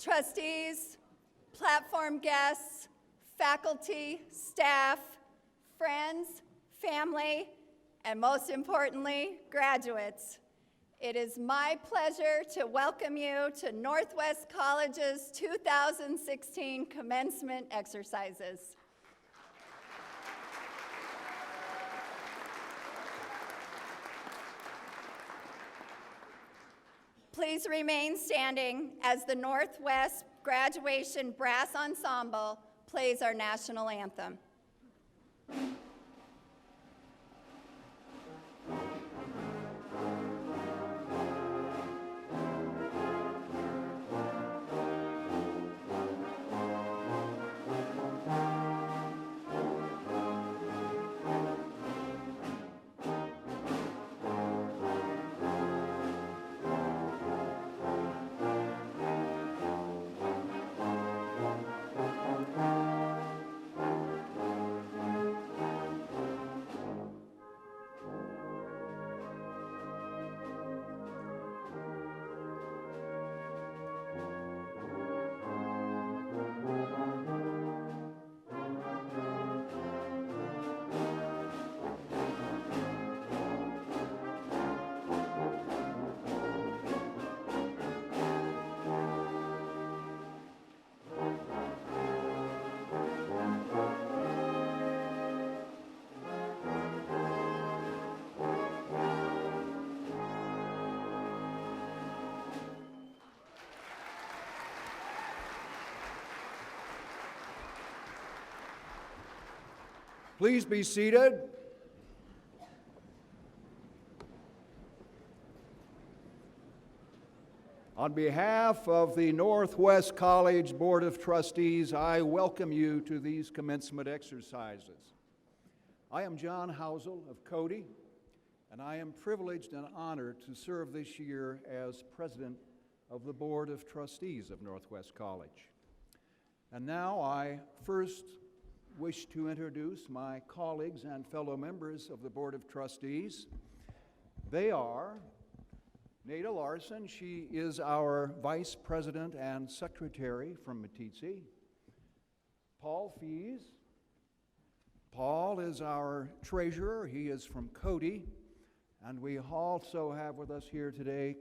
trustees, platform guests, faculty, staff, friends, family, and most importantly, graduates. It is my pleasure to welcome you to Northwest College's 2016 commencement exercises. Please remain standing as the Northwest Graduation Brass Ensemble plays our national anthem. Please be seated. On behalf of the Northwest College Board of Trustees, I welcome you to these commencement exercises. I am John Housel of Cody, and I am privileged and honored to serve this year as president of the Board of Trustees of Northwest College. And now I first wish to introduce my colleagues and fellow members of the Board of Trustees. They are Nada Larson. She is our Vice President and Secretary from Meeteetse. Paul Fees. Paul is our Treasurer. He is from Cody. And we also have with us here today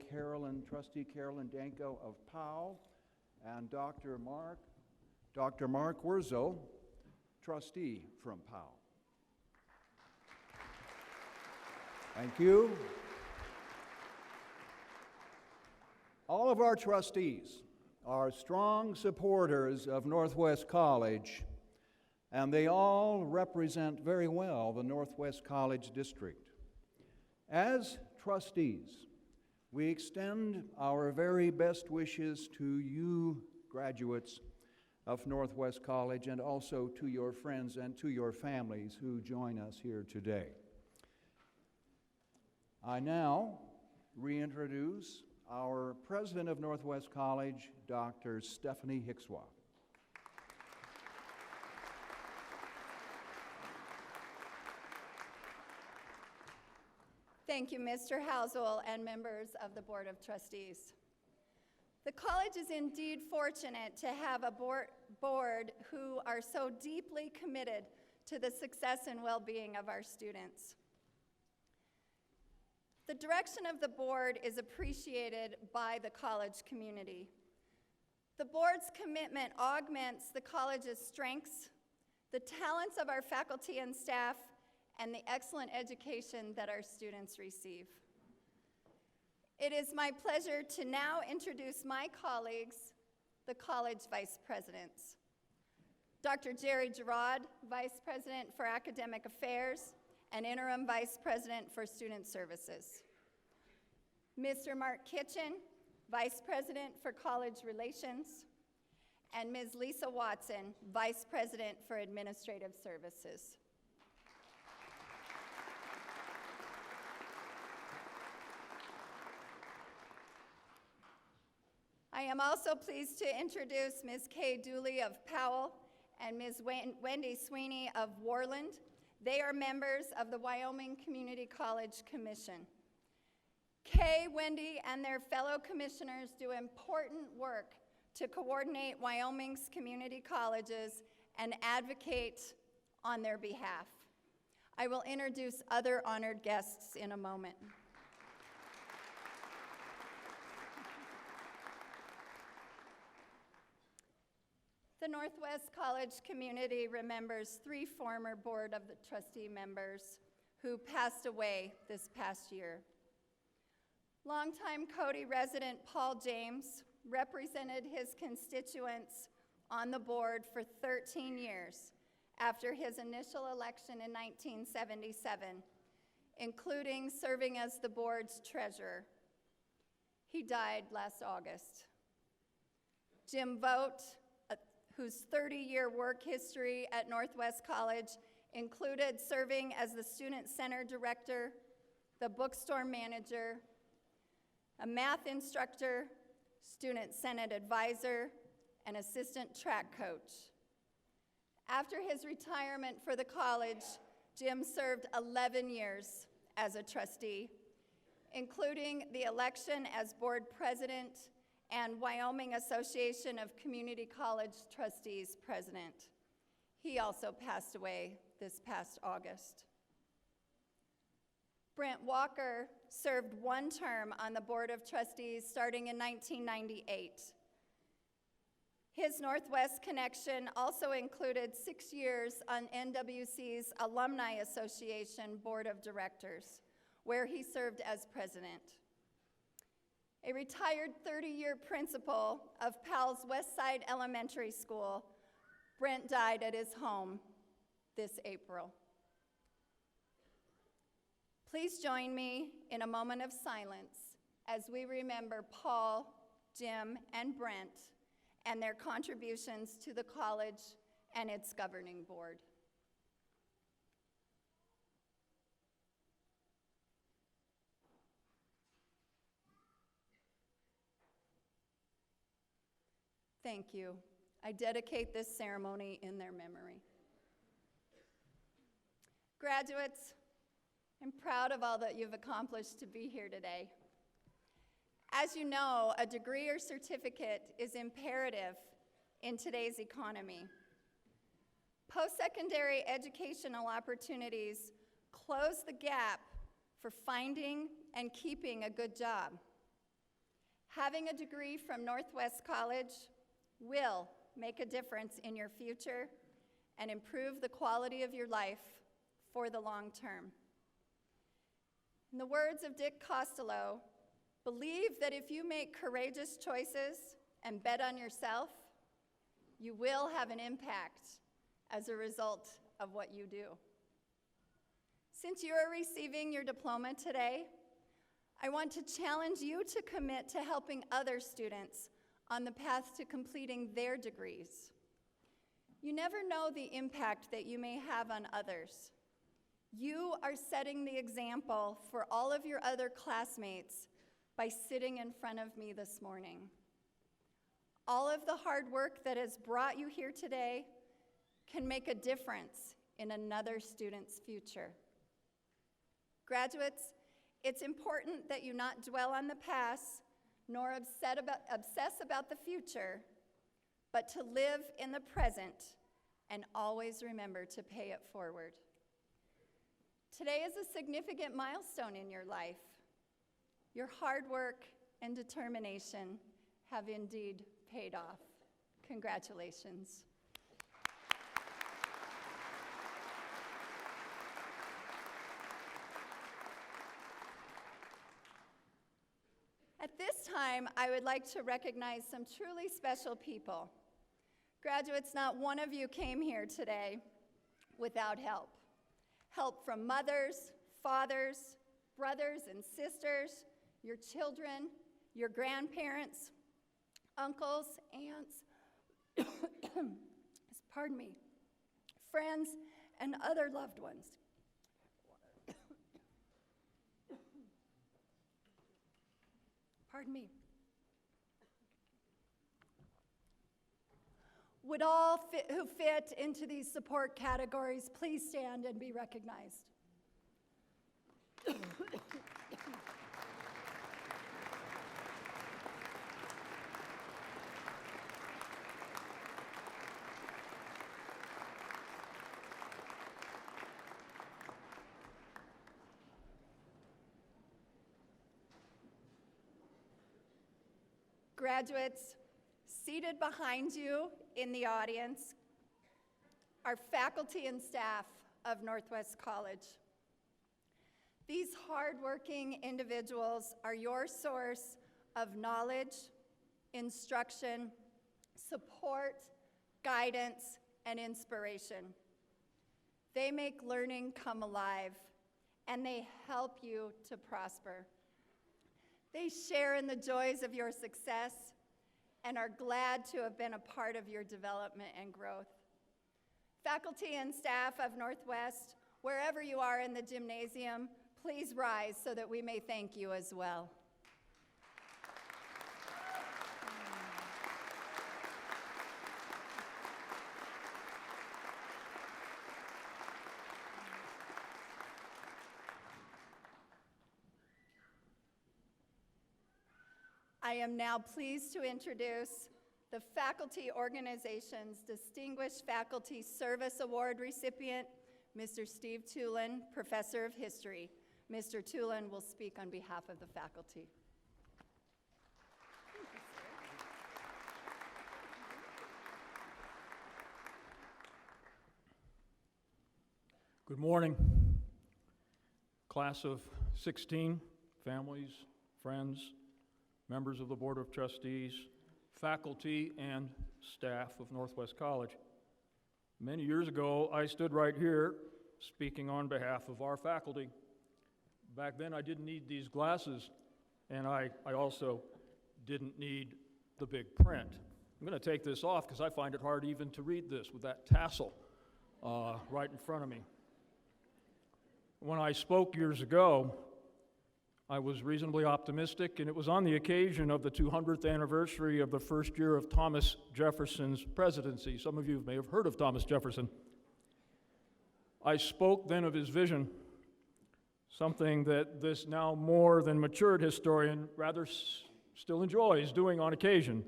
Trustee Carolyn Danko of Powell, and Dr. Mark Wurzel, Trustee from Powell. Thank you. All of our trustees are strong supporters of Northwest College, and they all represent very well the Northwest College District. As trustees, we extend our very best wishes to you, graduates of Northwest College, and also to your friends and to your families who join us here today. I now reintroduce our President of Northwest College, Dr. Stephanie Hickswa. Thank you, Mr. Housel and members of the Board of Trustees. The college is indeed fortunate to have a board who are so deeply committed to the success and well-being of our students. The direction of the board is appreciated by the college community. The board's commitment augments the college's strengths, the talents of our faculty and staff, and the excellent education that our students receive. It is my pleasure to now introduce my colleagues, the college vice presidents. Dr. Jerry Girard, Vice President for Academic Affairs and Interim Vice President for Student Services. Mr. Mark Kitchen, Vice President for College Relations. And Ms. Lisa Watson, Vice President for Administrative Services. I am also pleased to introduce Ms. Kay Dooley of Powell and Ms. Wendy Sweeney of Worland. They are members of the Wyoming Community College Commission. Kay, Wendy, and their fellow commissioners do important work to coordinate Wyoming's community colleges and advocate on their behalf. I will introduce other honored guests in a moment. The Northwest College community remembers 3 former Board of the Trustee members who passed away this past year. Longtime Cody resident Paul James represented his constituents on the board for 13 years after his initial election in 1977, including serving as the board's treasurer. He died last August. Jim Vogt, whose 30-year work history at Northwest College included serving as the Student Center Director, the bookstore manager, a math instructor, Student Senate advisor, and assistant track coach. After his retirement for the college, Jim served 11 years as a trustee, including the election as board president and Wyoming Association of Community College Trustees president. He also passed away this past August. Brent Walker served 1 term on the Board of Trustees starting in 1998. His Northwest connection also included 6 years on NWC's Alumni Association Board of Directors, where he served as president. A retired 30-year principal of Powell's Westside Elementary School, Brent died at his home this April. Please join me in a moment of silence as we remember Paul, Jim, and Brent and their contributions to the college and its governing board. Thank you. I dedicate this ceremony in their memory. Graduates, I'm proud of all that you've accomplished to be here today. As you know, a degree or certificate is imperative in today's economy. Post-secondary educational opportunities close the gap for finding and keeping a good job. Having a degree from Northwest College will make a difference in your future and improve the quality of your life for the long term. In the words of Dick Costello, believe that if you make courageous choices and bet on yourself, you will have an impact as a result of what you do. Since you are receiving your diploma today, I want to challenge you to commit to helping other students on the path to completing their degrees. You never know the impact that you may have on others. You are setting the example for all of your other classmates by sitting in front of me this morning. All of the hard work that has brought you here today can make a difference in another student's future. Graduates, it's important that you not dwell on the past nor obsess about the future, but to live in the present and always remember to pay it forward. Today is a significant milestone in your life. Your hard work and determination have indeed paid off. Congratulations. At this time, I would like to recognize some truly special people. Graduates, not one of you came here today without help. Help from mothers, fathers, brothers and sisters, your children, your grandparents, uncles, aunts, pardon me, friends, and other loved ones. Pardon me. Would all who fit into these support categories please stand and be recognized? Graduates seated behind you in the audience are faculty and staff of Northwest College. These hardworking individuals are your source of knowledge, instruction, support, guidance, and inspiration. They make learning come alive, and they help you to prosper. They share in the joys of your success and are glad to have been a part of your development and growth. Faculty and staff of Northwest, wherever you are in the gymnasium, please rise so that we may thank you as well. I am now pleased to introduce the Faculty Organization's Distinguished Faculty Service Award recipient, Mr. Steve Tulin, Professor of History. Mr. Tulin will speak on behalf of the faculty. Good morning, class of 16, families, friends, members of the Board of Trustees, faculty, and staff of Northwest College. Many years ago, I stood right here speaking on behalf of our faculty. Back then, I didn't need these glasses, and I also didn't need the big print. I'm going to take this off because I find it hard even to read this with that tassel right in front of me. When I spoke years ago, I was reasonably optimistic, and it was on the occasion of the 200th anniversary of the first year of Thomas Jefferson's presidency. Some of you may have heard of Thomas Jefferson. I spoke then of his vision, something that this now more than matured historian rather still enjoys doing on occasion.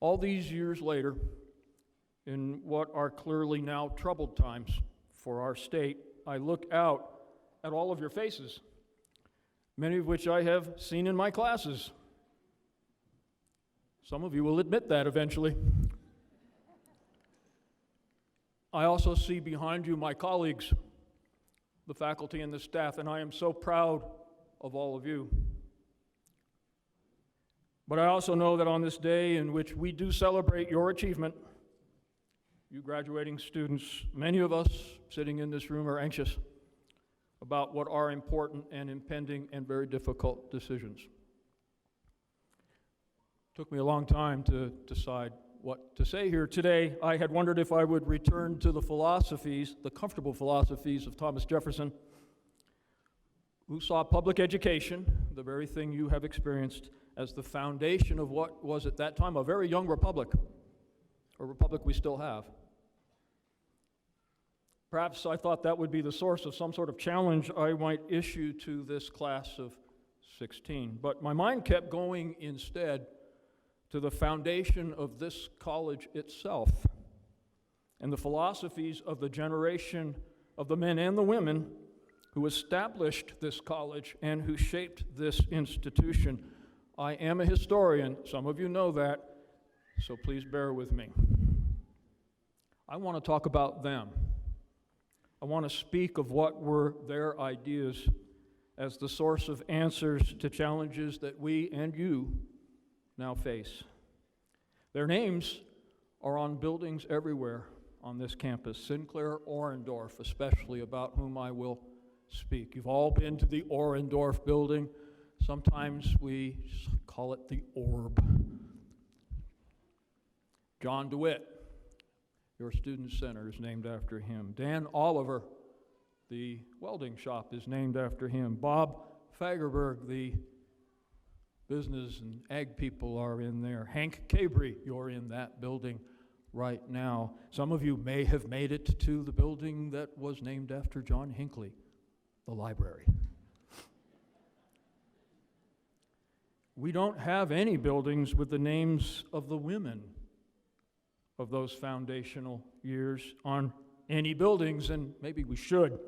All these years later, in what are clearly now troubled times for our state, I look out at all of your faces, many of which I have seen in my classes. Some of you will admit that eventually. I also see behind you my colleagues, the faculty and the staff, and I am so proud of all of you. But I also know that on this day in which we do celebrate your achievement, you graduating students, many of us sitting in this room are anxious about what are important and impending and very difficult decisions. Took me a long time to decide what to say here today. I had wondered if I would return to the philosophies, the comfortable philosophies of Thomas Jefferson, who saw public education, the very thing you have experienced, as the foundation of what was at that time a very young republic, a republic we still have. Perhaps I thought that would be the source of some sort of challenge I might issue to this class of 16. But my mind kept going instead to the foundation of this college itself and the philosophies of the generation of the men and the women who established this college and who shaped this institution. I am a historian. Some of you know that, so please bear with me. I want to talk about them. I want to speak of what were their ideas as the source of answers to challenges that we and you now face. Their names are on buildings everywhere on this campus, Sinclair Orendorff especially, about whom I will speak. You've all been to the Orendorff building. Sometimes we call it the Orb. John DeWitt, your student center, is named after him. Dan Oliver, the welding shop, is named after him. Bob Fagerberg, the business and ag people, are in there. Hank Cabry, you're in that building right now. Some of you may have made it to the building that was named after John Hinckley, the library. We don't have any buildings with the names of the women of those foundational years on any buildings, and maybe we should.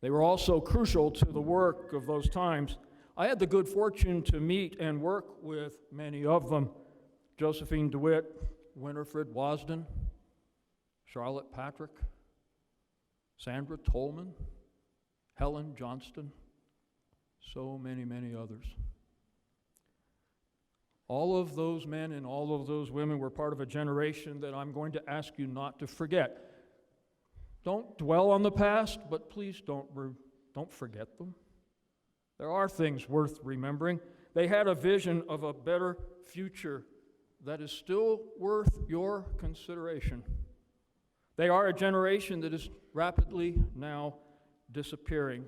They were also crucial to the work of those times. I had the good fortune to meet and work with many of them: Josephine DeWitt, Winifred Wasden, Charlotte Patrick, Sandra Tolman, Helen Johnston, so many, many others. All of those men and all of those women were part of a generation that I'm going to ask you not to forget. Don't dwell on the past, but please don't forget them. There are things worth remembering. They had a vision of a better future that is still worth your consideration. They are a generation that is rapidly now disappearing,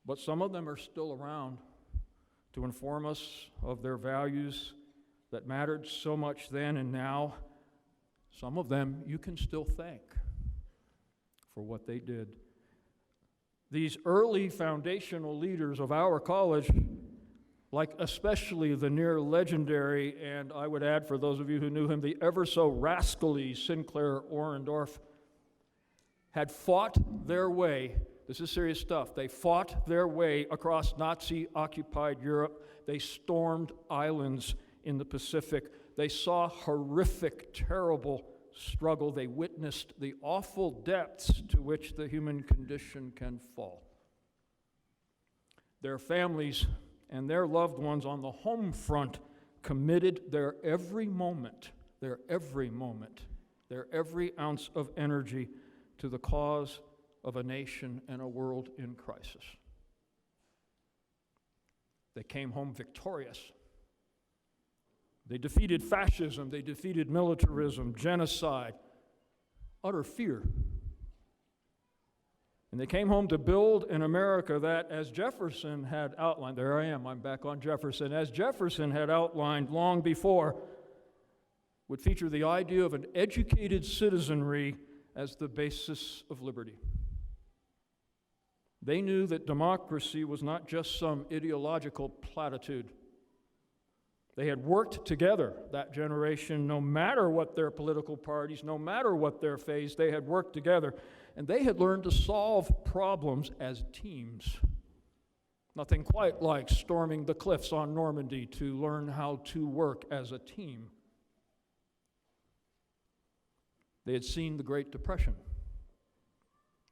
but some of them are still around to inform us of their values that mattered so much then and now. Some of them you can still thank for what they did. These early foundational leaders of our college, like especially the near legendary, and I would add for those of you who knew him, the ever so rascally Sinclair Orendorff, had fought their way. This is serious stuff. They fought their way across Nazi-occupied Europe. They stormed islands in the Pacific. They saw horrific, terrible struggle. They witnessed the awful depths to which the human condition can fall. Their families and their loved ones on the home front committed their every moment, their every ounce of energy to the cause of a nation and a world in crisis. They came home victorious. They defeated fascism, they defeated militarism, genocide, utter fear. And they came home to build an America that, as Jefferson had outlined, there I am, I'm back on Jefferson, as Jefferson had outlined long before, would feature the idea of an educated citizenry as the basis of liberty. They knew that democracy was not just some ideological platitude. They had worked together, that generation, no matter what their political parties, no matter what their faiths, they had worked together, and they had learned to solve problems as teams. Nothing quite like storming the cliffs on Normandy to learn how to work as a team. They had seen the Great Depression.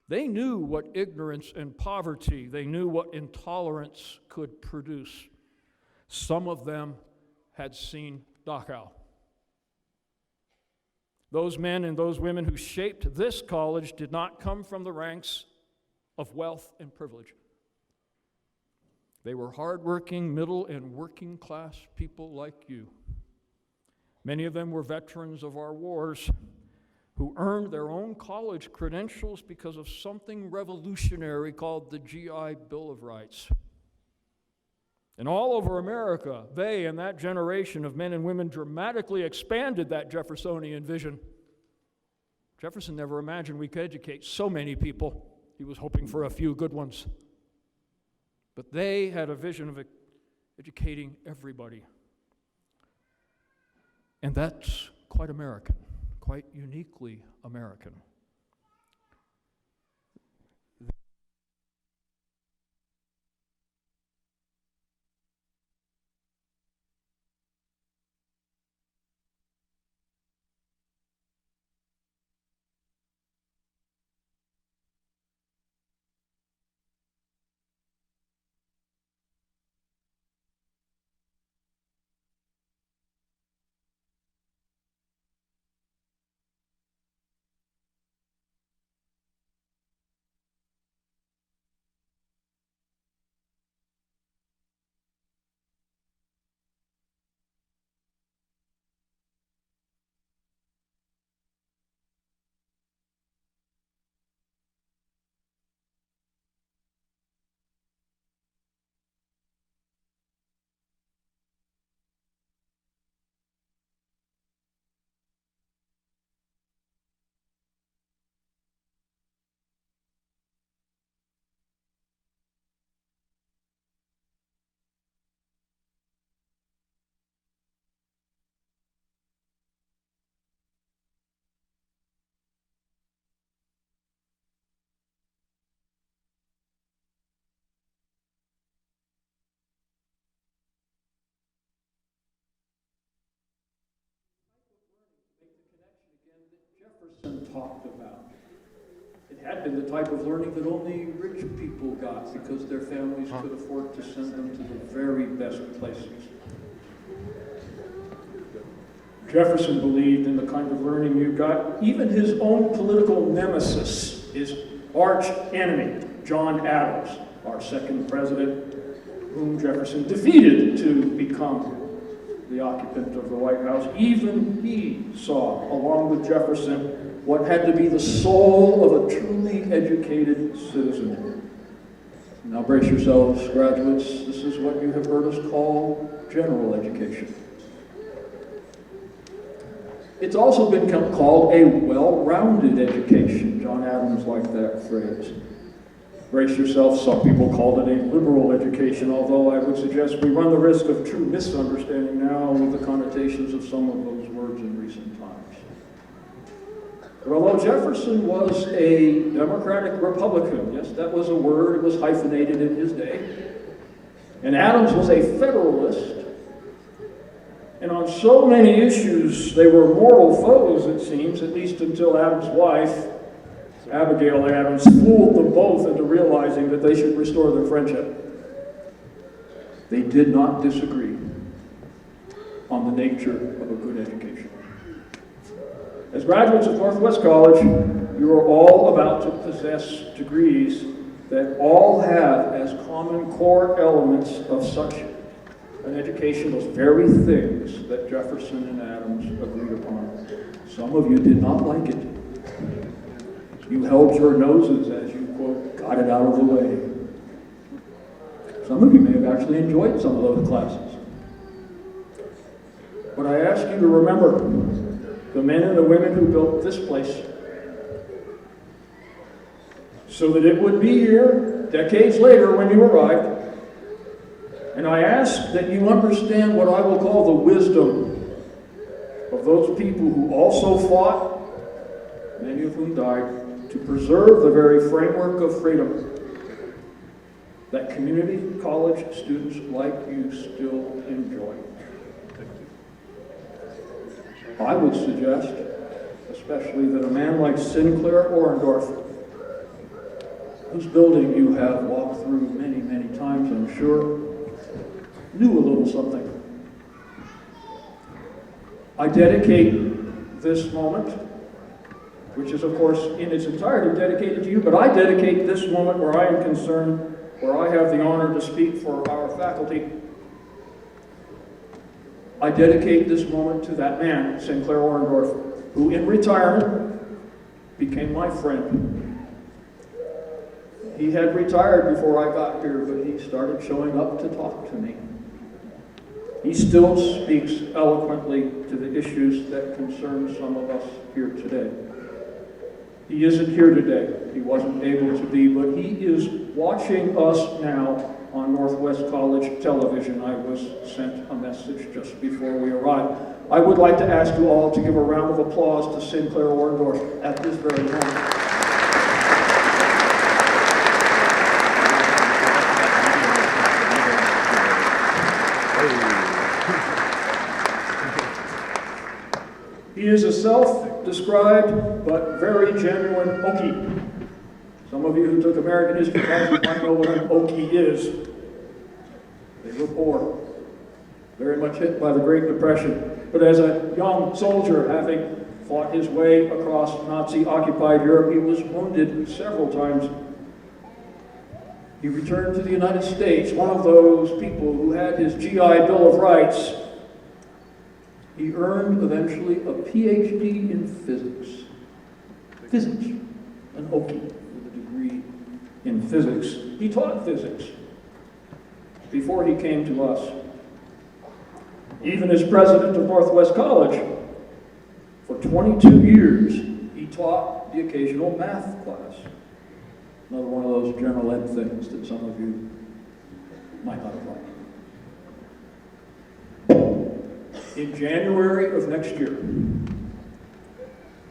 They knew what ignorance and poverty, they knew what intolerance could produce. Some of them had seen Dachau. Those men and those women who shaped this college did not come from the ranks of wealth and privilege. They were hardworking, middle and working class people like you. Many of them were veterans of our wars who earned their own college credentials because of something revolutionary called the GI Bill of Rights. And all over America, they and that generation of men and women dramatically expanded that Jeffersonian vision. Jefferson never imagined we could educate so many people. He was hoping for a few good ones. But they had a vision of educating everybody. And that's quite American, quite uniquely American. talked about. It had been the type of learning that only rich people got because their families could afford to send them to the very best places. Jefferson believed in the kind of learning you got. Even his own political nemesis, his arch enemy, John Adams, our second president, whom Jefferson defeated to become the occupant of the White House, even he saw, along with Jefferson, what had to be the soul of a truly educated citizen. Now brace yourselves, graduates. This is what you have heard us call general education. It's also been called a well-rounded education. John Adams liked that phrase. Brace yourself, some people called it a liberal education, although I would suggest we run the risk of true misunderstanding now with the connotations of some of those words in recent times. But although Jefferson was a Democratic Republican, yes, that was a word, it was hyphenated in his day, and Adams was a Federalist, and on so many issues they were mortal foes, it seems, at least until Adams' wife, Abigail Adams, fooled them both into realizing that they should restore their friendship. They did not disagree on the nature of a good education. As graduates of Northwest College, you are all about to possess degrees that all have as common core elements of such an education those very things that Jefferson and Adams agreed upon. Some of you did not like it. You held your noses as you, quote, got it out of the way. Some of you may have actually enjoyed some of those classes. But I ask you to remember the men and the women who built this place so that it would be here decades later when you arrived. And I ask that you understand what I will call the wisdom of those people who also fought, many of whom died, to preserve the very framework of freedom that community college students like you still enjoy. I would suggest, especially, that a man like Sinclair Orendorff, whose building you have walked through many, many times, I'm sure, knew a little something. I dedicate this moment, which is, of course, in its entirety dedicated to you, but I dedicate this moment where I am concerned, where I have the honor to speak for our faculty. I dedicate this moment to that man, Sinclair Orendorff, who in retirement became my friend. He had retired before I got here, but he started showing up to talk to me. He still speaks eloquently to the issues that concern some of us here today. He isn't here today. He wasn't able to be, but he is watching us now on Northwest College television. I was sent a message just before we arrived. I would like to ask you all to give a round of applause to Sinclair Orendorff at this very moment. He is a self-described but very genuine Okie. Some of you who took American history classes might know what an Okie is. They were poor, very much hit by the Great Depression. But as a young soldier, having fought his way across Nazi-occupied Europe, he was wounded several times. He returned to the United States, one of those people who had his GI Bill of Rights. He earned eventually a PhD in physics. Physics, an Okie with a degree in physics. He taught physics before he came to us. Even as president of Northwest College, for 22 years, he taught the occasional math class. Another one of those general ed things that some of you might not have liked. In January of next year,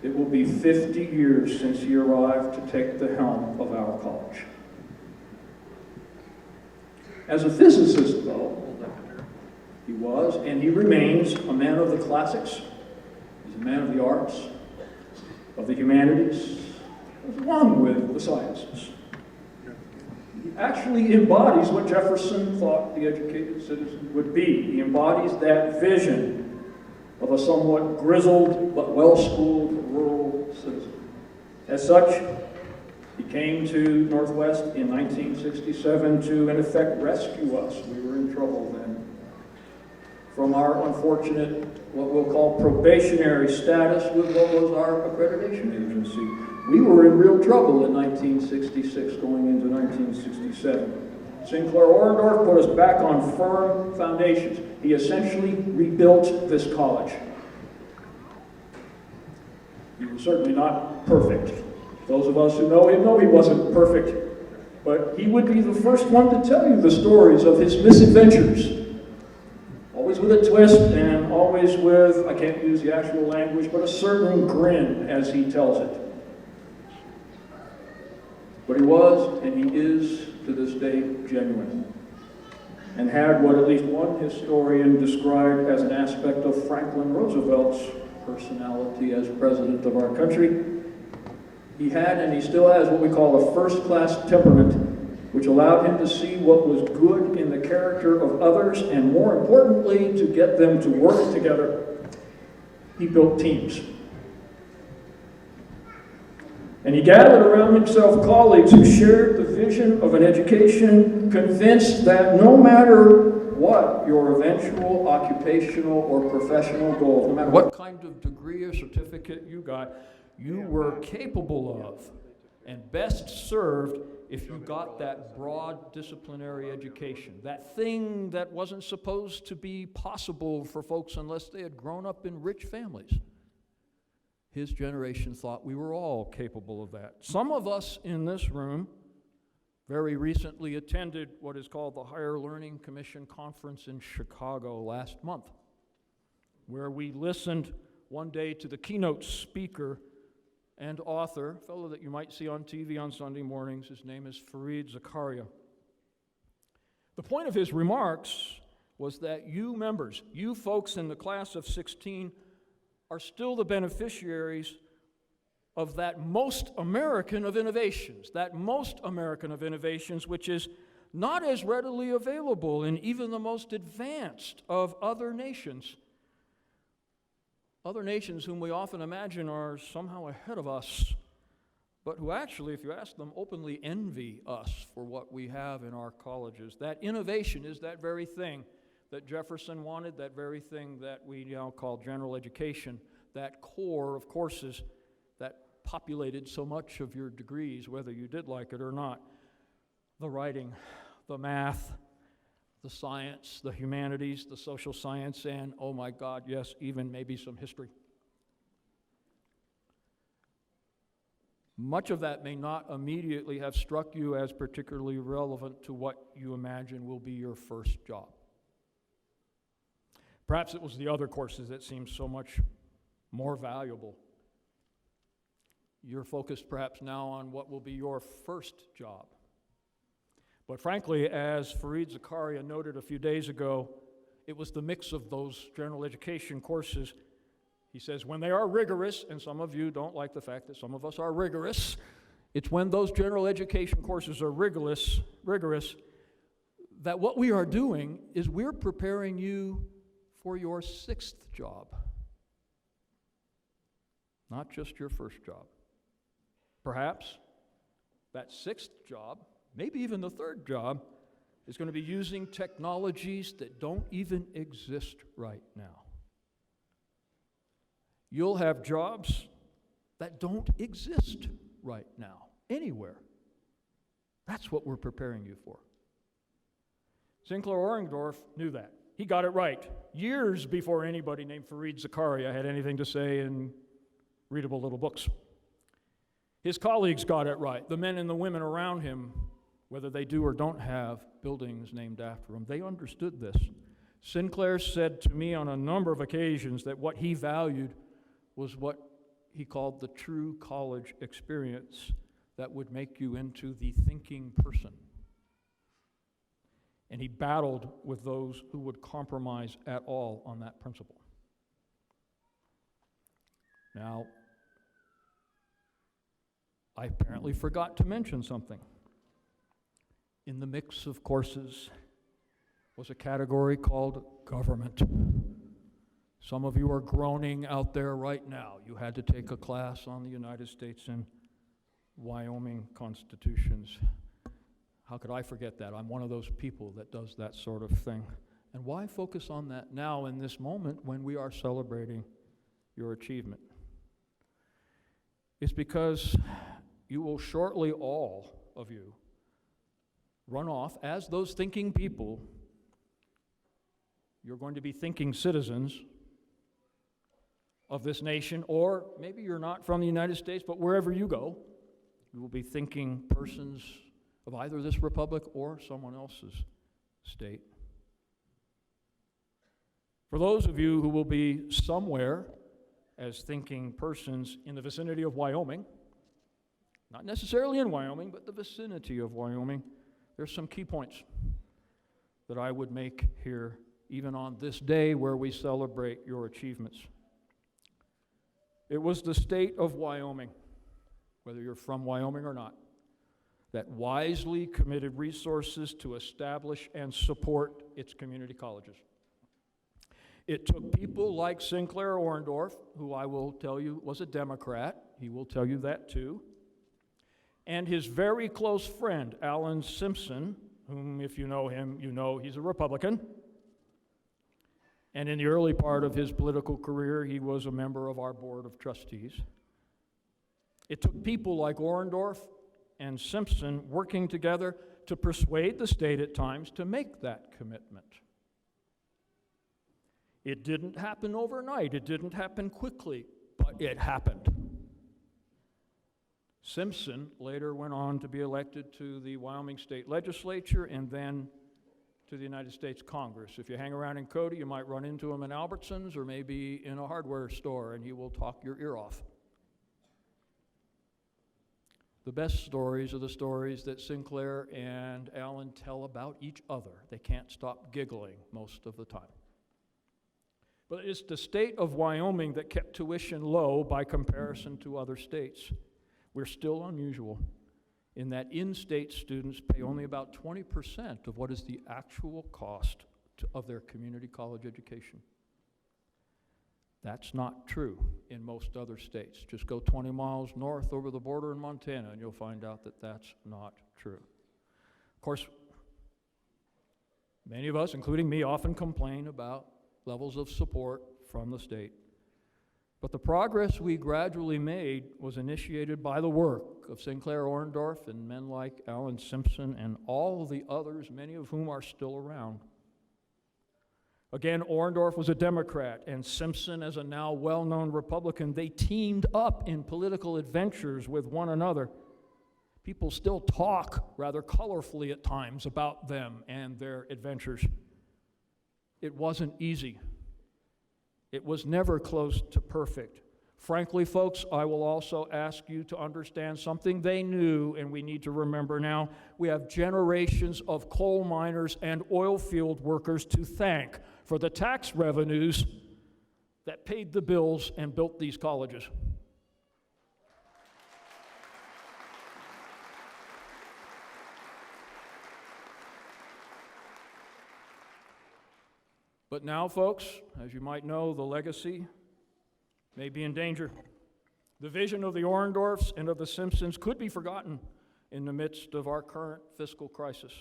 it will be 50 years since he arrived to take the helm of our college. As a physicist, though, he was, and he remains, a man of the classics. He's a man of the arts. of the humanities, along with the sciences. He actually embodies what Jefferson thought the educated citizen would be. He embodies that vision of a somewhat grizzled but well-schooled rural citizen. As such, he came to Northwest in 1967 to, in effect, rescue us. We were in trouble then from our unfortunate, what we'll call probationary status with what was our accreditation agency. We were in real trouble in 1966 going into 1967. Sinclair Orendorff put us back on firm foundations. He essentially rebuilt this college. He was certainly not perfect. Those of us who know him know he wasn't perfect, but he would be the first one to tell you the stories of his misadventures. Always with a twist and always with, I can't use the actual language, but a certain grin as he tells it. But he was, and he is, to this day, genuine, and had what at least one historian described as an aspect of Franklin Roosevelt's personality as president of our country. He had, and he still has, what we call a first-class temperament, which allowed him to see what was good in the character of others, and more importantly, to get them to work together. He built teams. And he gathered around himself colleagues who shared the vision of an education, convinced that no matter what your eventual occupational or professional goals, no matter what kind of degree or certificate you got, you were capable of and best served if you got that broad disciplinary education, that thing that wasn't supposed to be possible for folks unless they had grown up in rich families. His generation thought we were all capable of that. Some of us in this room very recently attended what is called the Higher Learning Commission Conference in Chicago last month, where we listened one day to the keynote speaker and author, a fellow that you might see on TV on Sunday mornings. His name is Fareed Zakaria. The point of his remarks was that you members, you folks in the class of 16, are still the beneficiaries of that most American of innovations, which is not as readily available in even the most advanced of other nations. Other nations whom we often imagine are somehow ahead of us, but who actually, if you ask them, openly envy us for what we have in our colleges. That innovation is that very thing that Jefferson wanted, that very thing that we now call general education, that core of courses that populated so much of your degrees, whether you did like it or not. The writing, the math, the science, the humanities, the social science, and, oh my God, yes, even maybe some history. Much of that may not immediately have struck you as particularly relevant to what you imagine will be your first job. Perhaps it was the other courses that seemed so much more valuable. You're focused perhaps now on what will be your first job. But frankly, as Fareed Zakaria noted a few days ago, it was the mix of those general education courses. He says, when they are rigorous, and some of you don't like the fact that some of us are rigorous, it's when those general education courses are rigorous, that what we are doing is we're preparing you for your sixth job, not just your first job. Perhaps that sixth job, maybe even the third job, is going to be using technologies that don't even exist right now. You'll have jobs that don't exist right now, anywhere. That's what we're preparing you for. Sinclair Orendorff knew that. He got it right years before anybody named Fareed Zakaria had anything to say in readable little books. His colleagues got it right. The men and the women around him, whether they do or don't have buildings named after them, they understood this. Sinclair said to me on a number of occasions that what he valued was what he called the true college experience that would make you into the thinking person. And he battled with those who would compromise at all on that principle. Now, I apparently forgot to mention something. In the mix of courses was a category called government. Some of you are groaning out there right now. You had to take a class on the United States and Wyoming constitutions. How could I forget that? I'm one of those people that does that sort of thing. And why focus on that now in this moment when we are celebrating your achievement? It's because you will shortly, all of you, run off as those thinking people. You're going to be thinking citizens of this nation, or maybe you're not from the United States, but wherever you go, you will be thinking persons of either this republic or someone else's state. For those of you who will be somewhere as thinking persons in the vicinity of Wyoming, not necessarily in Wyoming, but the vicinity of Wyoming, there's some key points that I would make here, even on this day where we celebrate your achievements. It was the state of Wyoming, whether you're from Wyoming or not, that wisely committed resources to establish and support its community colleges. It took people like Sinclair Orndorff, who I will tell you was a Democrat, he will tell you that too, and his very close friend, Alan Simpson, whom if you know him, you know he's a Republican. And in the early part of his political career, he was a member of our board of trustees. It took people like Orndorff and Simpson working together to persuade the state at times to make that commitment. It didn't happen overnight, it didn't happen quickly, but it happened. Simpson later went on to be elected to the Wyoming State Legislature and then to the United States Congress. If you hang around in Cody, you might run into him in Albertsons or maybe in a hardware store, and he will talk your ear off. The best stories are the stories that Sinclair and Alan tell about each other. They can't stop giggling most of the time. But it's the state of Wyoming that kept tuition low by comparison to other states. We're still unusual in that in-state students pay only about 20% of what is the actual cost of their community college education. That's not true in most other states. Just go 20 miles north over the border in Montana and you'll find out that that's not true. Of course, many of us, including me, often complain about levels of support from the state. But the progress we gradually made was initiated by the work of Sinclair Orndorff and men like Alan Simpson and all the others, many of whom are still around. Again, Orndorff was a Democrat, and Simpson, as a now well-known Republican, they teamed up in political adventures with one another. People still talk rather colorfully at times about them and their adventures. It wasn't easy. It was never close to perfect. Frankly, folks, I will also ask you to understand something they knew, and we need to remember now. We have generations of coal miners and oil field workers to thank for the tax revenues that paid the bills and built these colleges. But now, folks, as you might know, the legacy may be in danger. The vision of the Orndorffs and of the Simpsons could be forgotten in the midst of our current fiscal crisis.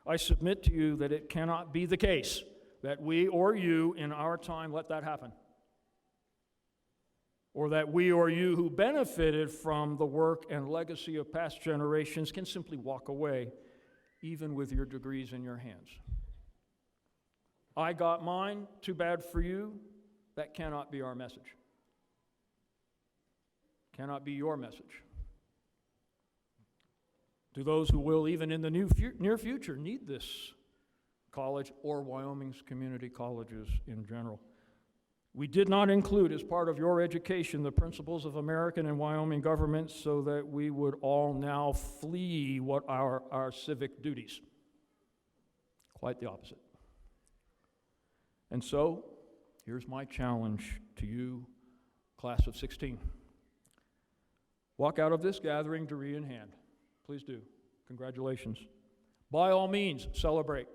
I submit to you that it cannot be the case that we or you in our time let that happen, or that we or you who benefited from the work and legacy of past generations can simply walk away, even with your degrees in your hands. I got mine, too bad for you. That cannot be our message. Cannot be your message. To those who will, even in the near future, need this college or Wyoming's community colleges in general. We did not include as part of your education the principles of American and Wyoming government so that we would all now flee what are our civic duties. Quite the opposite. And so, here's my challenge to you, class of 16. walk out of this gathering degree in hand. Please do. Congratulations. By all means, celebrate.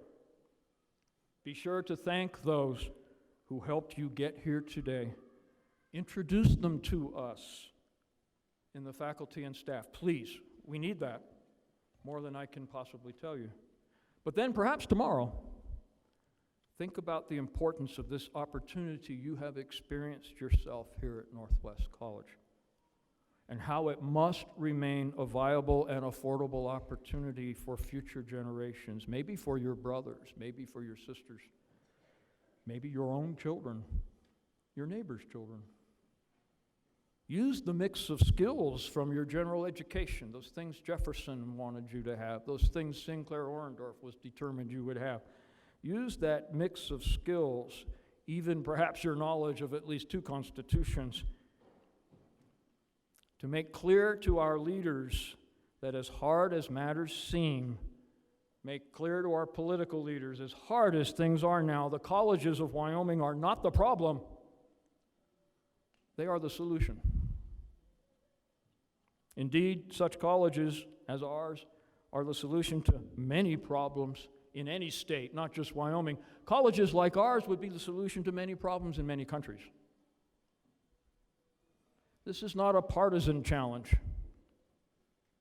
Be sure to thank those who helped you get here today. Introduce them to us in the faculty and staff. Please, we need that more than I can possibly tell you. But then perhaps tomorrow, think about the importance of this opportunity you have experienced yourself here at Northwest College, and how it must remain a viable and affordable opportunity for future generations, maybe for your brothers, maybe for your sisters, maybe your own children, your neighbors' children. Use the mix of skills from your general education, those things Jefferson wanted you to have, those things Sinclair Orendorff was determined you would have. Use that mix of skills, even perhaps your knowledge of at least 2 constitutions, to make clear to our leaders that as hard as matters seem, make clear to our political leaders, as hard as things are now, the colleges of Wyoming are not the problem. They are the solution. Indeed, such colleges as ours are the solution to many problems in any state, not just Wyoming. Colleges like ours would be the solution to many problems in many countries. This is not a partisan challenge.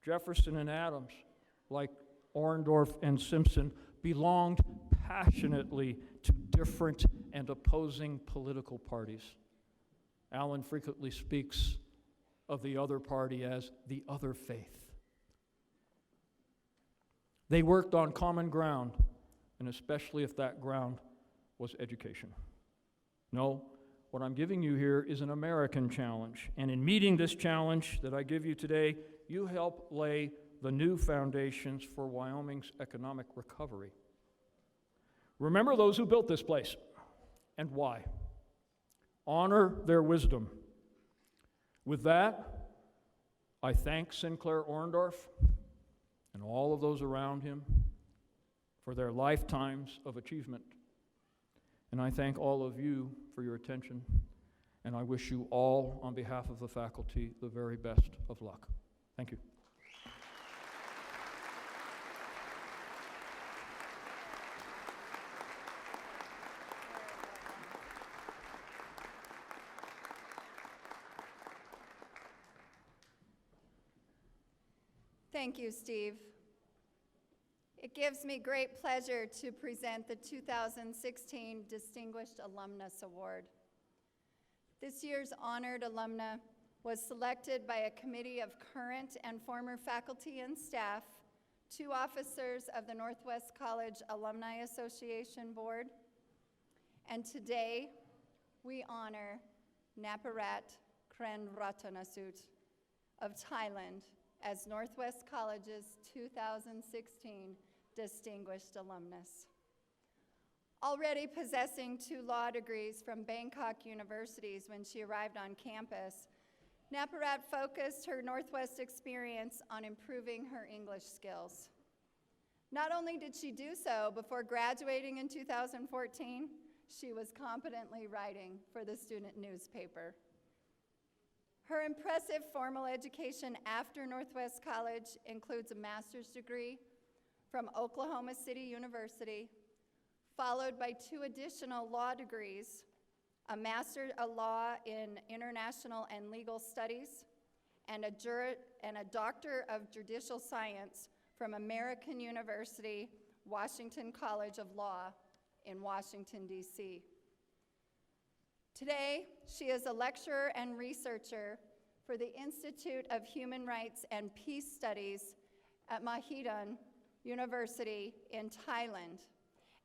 Jefferson and Adams, like Orendorff and Simpson, belonged passionately to different and opposing political parties. Allen frequently speaks of the other party as the other faith. They worked on common ground, and especially if that ground was education. No, what I'm giving you here is an American challenge, and in meeting this challenge that I give you today, you help lay the new foundations for Wyoming's economic recovery. Remember those who built this place and why. Honor their wisdom. With that, I thank Sinclair Orendorff and all of those around him for their lifetimes of achievement. And I thank all of you for your attention, and I wish you all, on behalf of the faculty, the very best of luck. Thank you. Thank you, Steve. It gives me great pleasure to present the 2016 Distinguished Alumnus Award. This year's honored alumna was selected by a committee of current and former faculty and staff, 2 officers of the Northwest College Alumni Association Board, and today we honor Naparat Krenratanasut of Thailand as Northwest College's 2016 Distinguished Alumnus. Already possessing 2 law degrees from Bangkok universities when she arrived on campus, Naparat focused her Northwest experience on improving her English skills. Not only did she do so before graduating in 2014, she was competently writing for the student newspaper. Her impressive formal education after Northwest College includes a master's degree from Oklahoma City University, followed by 2 additional law degrees, a Master of Law in International and Legal Studies, and a Doctor of Judicial Science from American University, Washington College of Law in Washington, D.C. Today, she is a lecturer and researcher for the Institute of Human Rights and Peace Studies at Mahidol University in Thailand,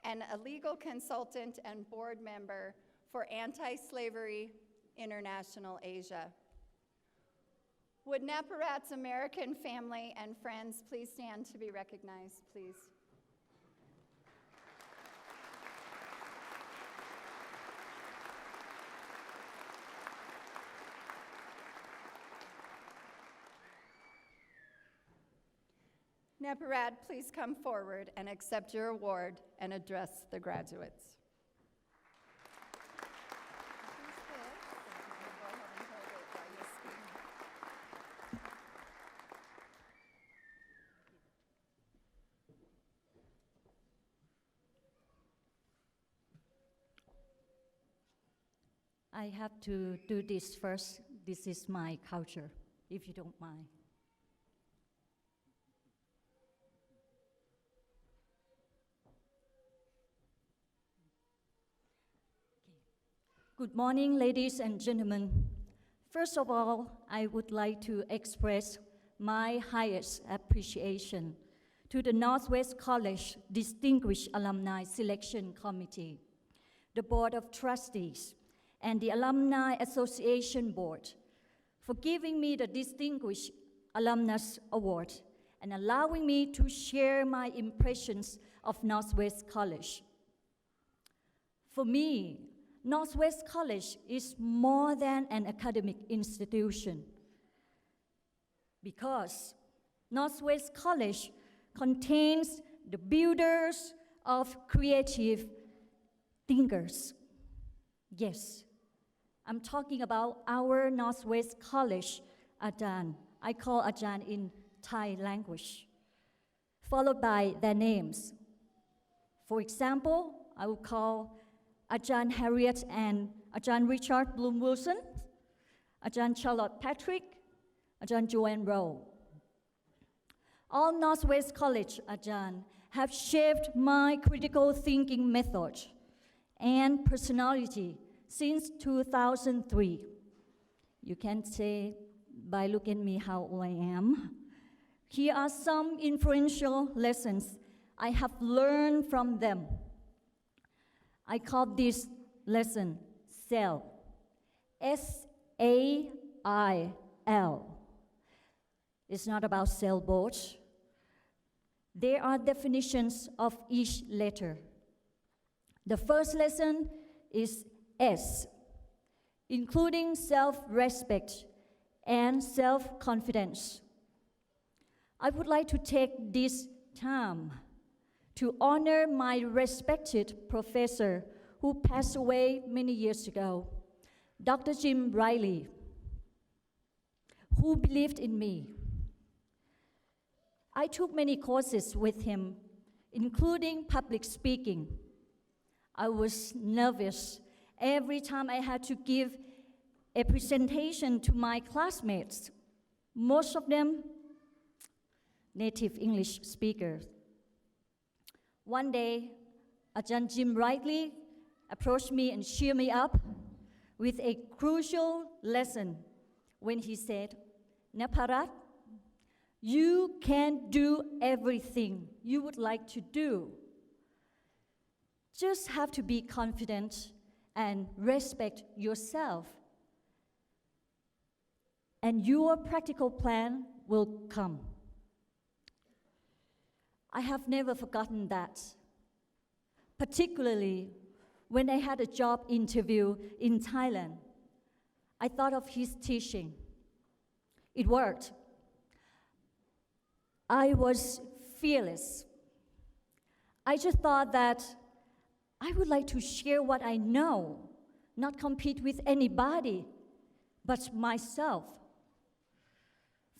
and a legal consultant and board member for Anti-Slavery International Asia. Would Naparat's American family and friends please stand to be recognized, please? Naparat, please come forward and accept your award and address the graduates. I have to do this first. This is my culture, if you don't mind. Good morning, ladies and gentlemen. First of all, I would like to express my highest appreciation to the Northwest College Distinguished Alumni Selection Committee, the Board of Trustees, and the Alumni Association Board for giving me the Distinguished Alumnus Award and allowing me to share my impressions of Northwest College. For me, Northwest College is more than an academic institution because Northwest College contains the builders of creative thinkers. Yes, I'm talking about our Northwest College Ajahn. I call Ajahn in Thai language, followed by their names. For example, I will call Ajahn Harriet and Ajahn Richard Bloom Wilson, Ajahn Charlotte Patrick, Ajahn Joanne Rowe. All Northwest College Ajahn have shaped my critical thinking method and personality since 2003. You can say by looking at me how old I am. Here are some influential lessons I have learned from them. I call this lesson SAIL, S-A-I-L. It's not about sailboats. There are definitions of each letter. The first lesson is S, including self-respect and self-confidence. I would like to take this time to honor my respected professor who passed away many years ago, Dr. Jim Riley, who believed in me. I took many courses with him, including public speaking. I was nervous every time I had to give a presentation to my classmates, most of them native English speakers. One day, Ajahn Jim Riley approached me and cheered me up with a crucial lesson when he said, Naparat, you can do everything you would like to do. Just have to be confident and respect yourself. And your practical plan will come. I have never forgotten that, particularly when I had a job interview in Thailand. I thought of his teaching. It worked. I was fearless. I just thought that I would like to share what I know, not compete with anybody, but myself.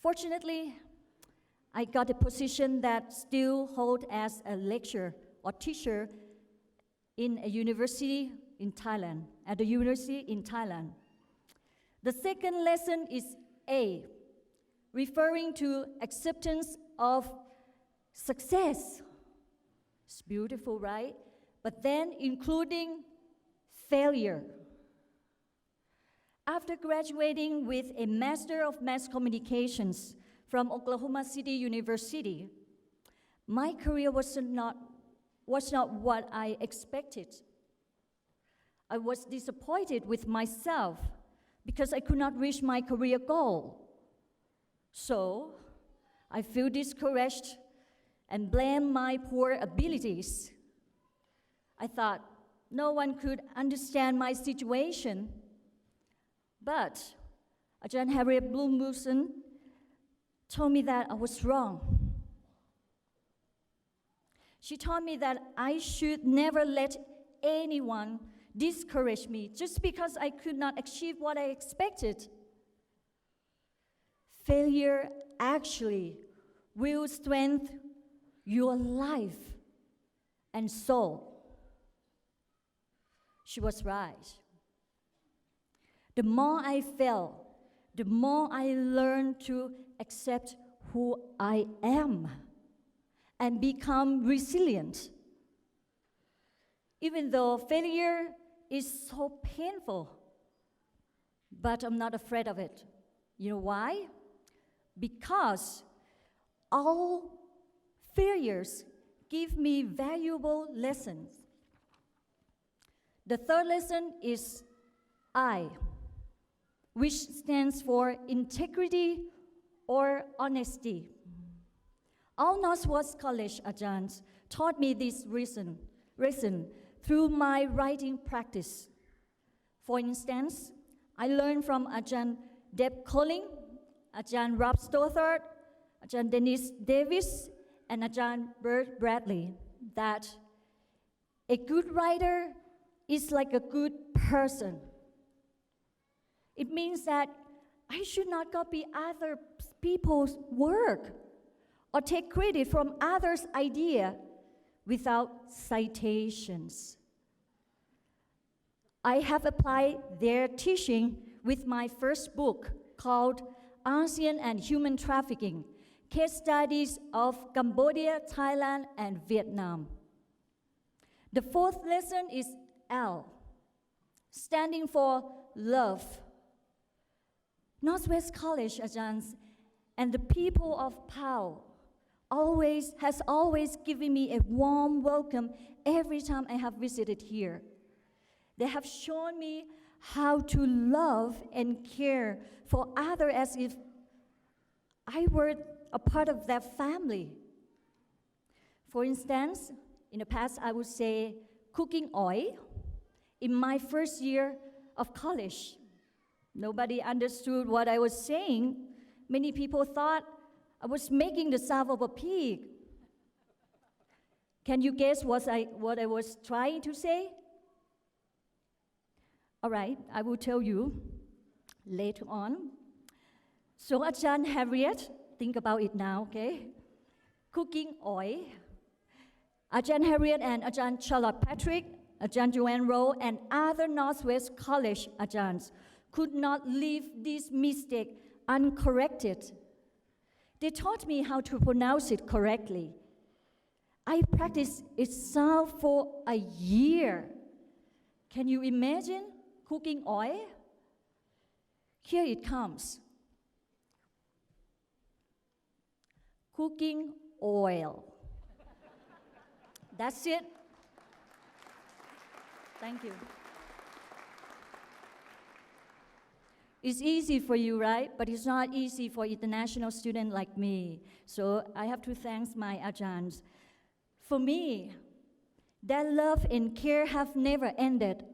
Fortunately, I got a position that still holds as a lecturer or teacher in a university in Thailand, at a university in Thailand. The second lesson is A, referring to acceptance of success. It's beautiful, right? But then including failure. After graduating with a Master of Mass Communications from Oklahoma City University, my career was not what I expected. I was disappointed with myself because I could not reach my career goal. So I feel discouraged and blame my poor abilities. I thought no one could understand my situation. But Ajahn Harriet Bloom Wilson told me that I was wrong. She told me that I should never let anyone discourage me just because I could not achieve what I expected. Failure actually will strengthen your life and soul. She was right. The more I fail, the more I learn to accept who I am and become resilient. Even though failure is so painful, but I'm not afraid of it. You know why? Because all failures give me valuable lessons. The third lesson is I, which stands for integrity or honesty. All Northwest College Ajahns taught me this reason through my writing practice. For instance, I learned from Ajahn Deb Colling, Ajahn Rob Stothard, Ajahn Dennis Davis, and Ajahn Bert Bradley that a good writer is like a good person. It means that I should not copy other people's work or take credit from others' idea without citations. I have applied their teaching with my first book called ASEAN and Human Trafficking, Case Studies of Cambodia, Thailand, and Vietnam. The fourth lesson is L, standing for love. Northwest College Ajahns and the people of PAO has always given me a warm welcome every time I have visited here. They have shown me how to love and care for others as if I were a part of their family. For instance, in the past I would say cooking oil. In my first year of college, nobody understood what I was saying. Many people thought I was making the sound of a pig. Can you guess what I was trying to say? All right, I will tell you later on. So Ajahn Harriet, think about it now, okay? Cooking oil. Ajahn Harriet and Ajahn Charlotte Patrick, Ajahn Joanne Rowe, and other Northwest College Ajahns could not leave this mistake uncorrected. They taught me how to pronounce it correctly. I practiced its sound for a year. Can you imagine cooking oil? Here it comes. Cooking oil. That's it. Thank you. It's easy for you, right? But it's not easy for international students like me. So I have to thank my Ajahns. For me, their love and care have never ended.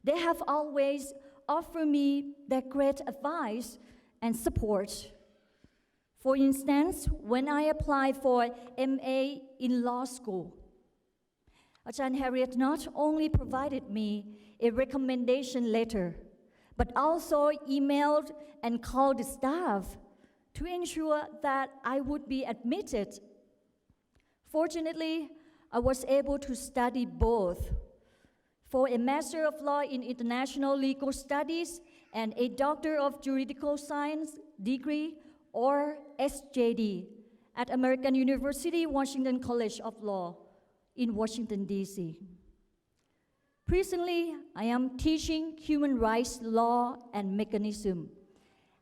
They have always offered me their great advice and support. For instance, when I applied for MA in law school, Ajahn Harriet not only provided me a recommendation letter, but also emailed and called the staff to ensure that I would be admitted. Fortunately, I was able to study both for a Master of Law in International Legal Studies and a Doctor of Juridical Science degree, or SJD, at American University Washington College of Law in Washington, D.C. Presently, I am teaching human rights law and mechanism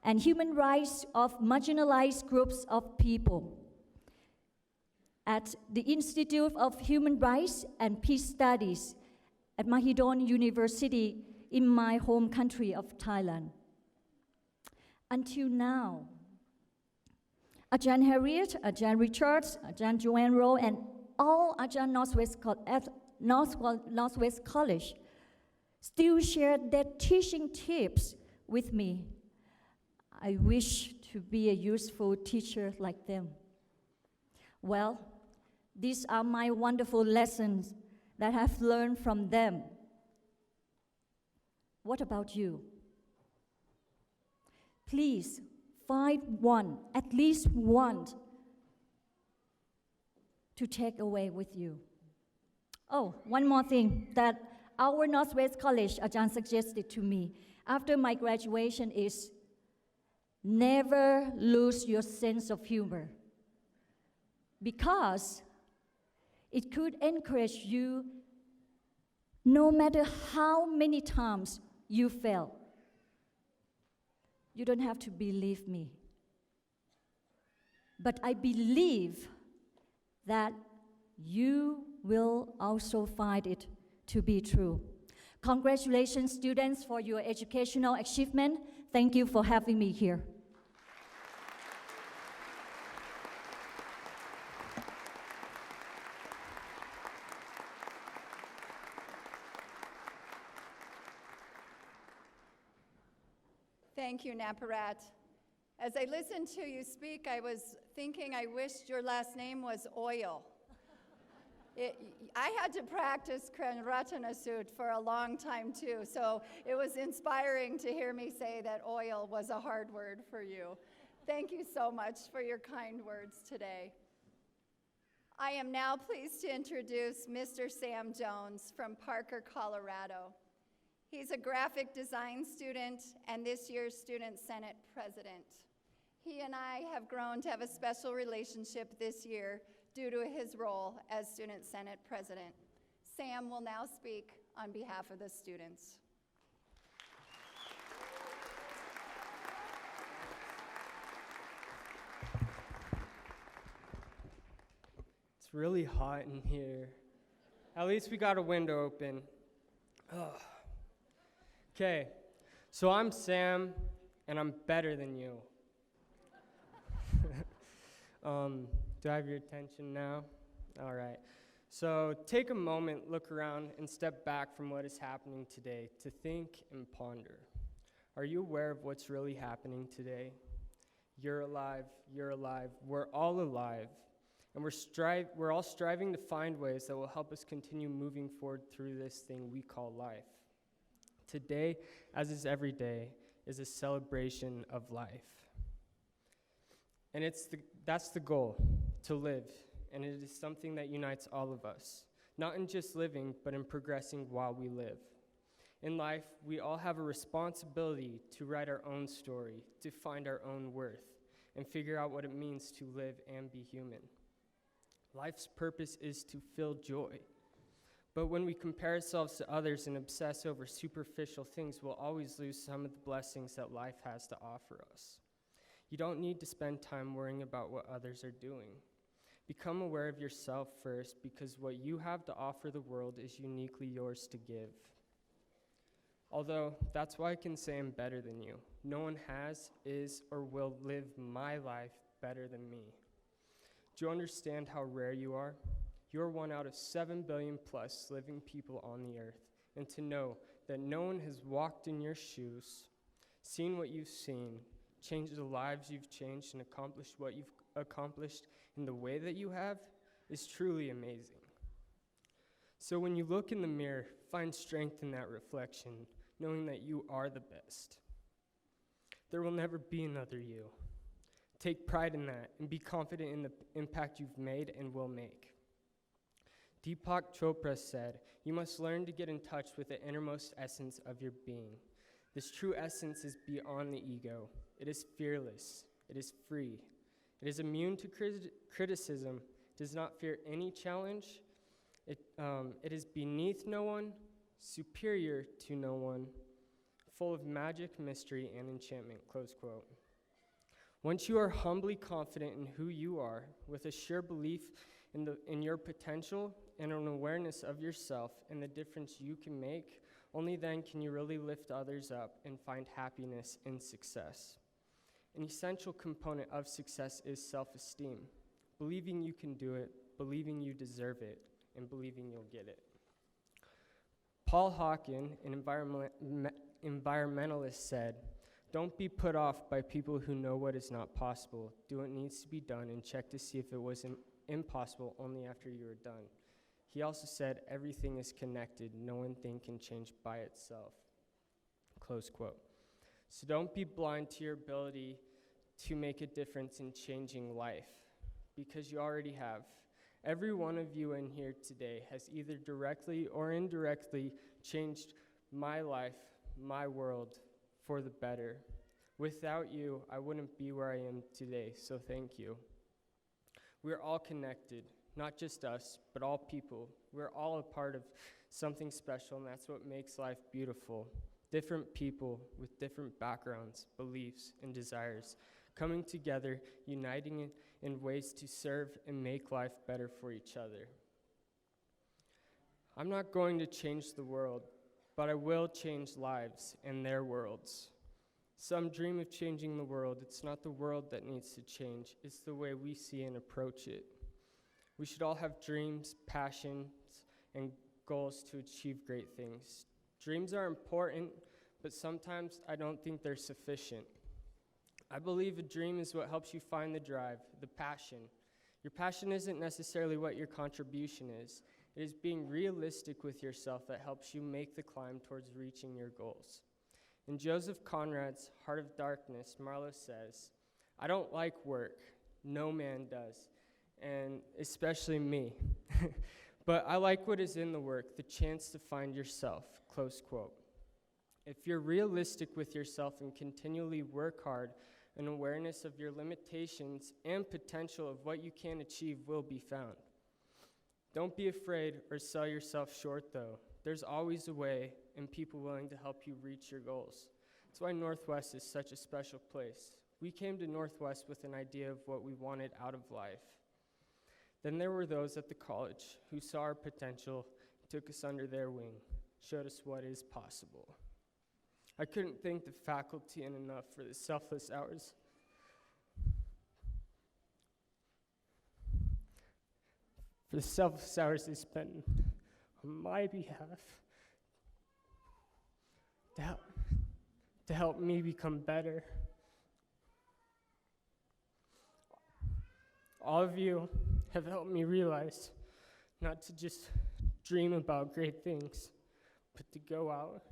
and human rights of marginalized groups of people at the Institute of Human Rights and Peace Studies at Mahidol University in my home country of Thailand. Until now, Ajahn Harriet, Ajahn Richards, Ajahn Joanne Rowe, and all Ajahn Northwest College still share their teaching tips with me. I wish to be a useful teacher like them. Well, these are my wonderful lessons that I've learned from them. What about you? Please find one, at least one, to take away with you. Oh, one more thing that our Northwest College Ajahn suggested to me. after my graduation is never lose your sense of humor, because it could encourage you no matter how many times you fail. You don't have to believe me. But I believe that you will also find it to be true. Congratulations, students, for your educational achievement. Thank you for having me here. Thank you, Naparat. As I listened to you speak, I was thinking I wished your last name was Oil. I had to practice Kranratanasut for a long time too, so it was inspiring to hear me say that oil was a hard word for you. Thank you so much for your kind words today. I am now pleased to introduce Mr. Sam Jones from Parker, Colorado. He's a graphic design student and this year's Student Senate president. He and I have grown to have a special relationship this year due to his role as Student Senate president. Sam will now speak on behalf of the students. It's really hot in here. At least we got a window open. Okay, so I'm Sam, and I'm better than you. Do I have your attention now? All right. So take a moment, look around, and step back from what is happening today to think and ponder. Are you aware of what's really happening today? You're alive, we're all alive, and we're all striving to find ways that will help us continue moving forward through this thing we call life. Today, as is every day, is a celebration of life. And that's the goal, to live, and it is something that unites all of us, not in just living, but in progressing while we live. In life, we all have a responsibility to write our own story, to find our own worth, and figure out what it means to live and be human. Life's purpose is to feel joy. But when we compare ourselves to others and obsess over superficial things, we'll always lose some of the blessings that life has to offer us. You don't need to spend time worrying about what others are doing. Become aware of yourself first, because what you have to offer the world is uniquely yours to give. Although, that's why I can say I'm better than you. No one has, is, or will live my life better than me. Do you understand how rare you are? You're 1 out of 7 billion plus living people on the earth. And to know that no one has walked in your shoes, seen what you've seen, changed the lives you've changed, and accomplished what you've accomplished in the way that you have is truly amazing. So when you look in the mirror, find strength in that reflection, knowing that you are the best. There will never be another you. Take pride in that and be confident in the impact you've made and will make. Deepak Chopra said, "You must learn to get in touch with the innermost essence of your being. This true essence is beyond the ego. It is fearless. It is free. It is immune to criticism, does not fear any challenge. It is beneath no one, superior to no one, full of magic, mystery, and enchantment," close quote. Once you are humbly confident in who you are, with a sure belief in your potential and an awareness of yourself and the difference you can make, only then can you really lift others up and find happiness in success. An essential component of success is self-esteem, believing you can do it, believing you deserve it, and believing you'll get it. Paul Hawken, an environmentalist, said, "Don't be put off by people who know what is not possible. Do what needs to be done and check to see if it was impossible only after you are done." He also said, "Everything is connected. No one thing can change by itself." Close quote. So don't be blind to your ability to make a difference in changing life, because you already have. Every one of you in here today has either directly or indirectly changed my life, my world, for the better. Without you, I wouldn't be where I am today, so thank you. We're all connected, not just us, but all people. We're all a part of something special, and that's what makes life beautiful. Different people with different backgrounds, beliefs, and desires coming together, uniting in ways to serve and make life better for each other. I'm not going to change the world, but I will change lives and their worlds. Some dream of changing the world. It's not the world that needs to change. It's the way we see and approach it. We should all have dreams, passions, and goals to achieve great things. Dreams are important, but sometimes I don't think they're sufficient. I believe a dream is what helps you find the drive, the passion. Your passion isn't necessarily what your contribution is. It is being realistic with yourself that helps you make the climb towards reaching your goals. In Joseph Conrad's Heart of Darkness, Marlowe says, "I don't like work. No man does, and especially me. But I like what is in the work, the chance to find yourself," close quote. If you're realistic with yourself and continually work hard, an awareness of your limitations and potential of what you can achieve will be found. Don't be afraid or sell yourself short, though. There's always a way and people willing to help you reach your goals. That's why Northwest is such a special place. We came to Northwest with an idea of what we wanted out of life. Then there were those at the college who saw our potential, took us under their wing, showed us what is possible. I couldn't thank the faculty enough for the selfless hours. For the selfless hours they spent on my behalf to help me become better. All of you have helped me realize not to just dream about great things, but to go out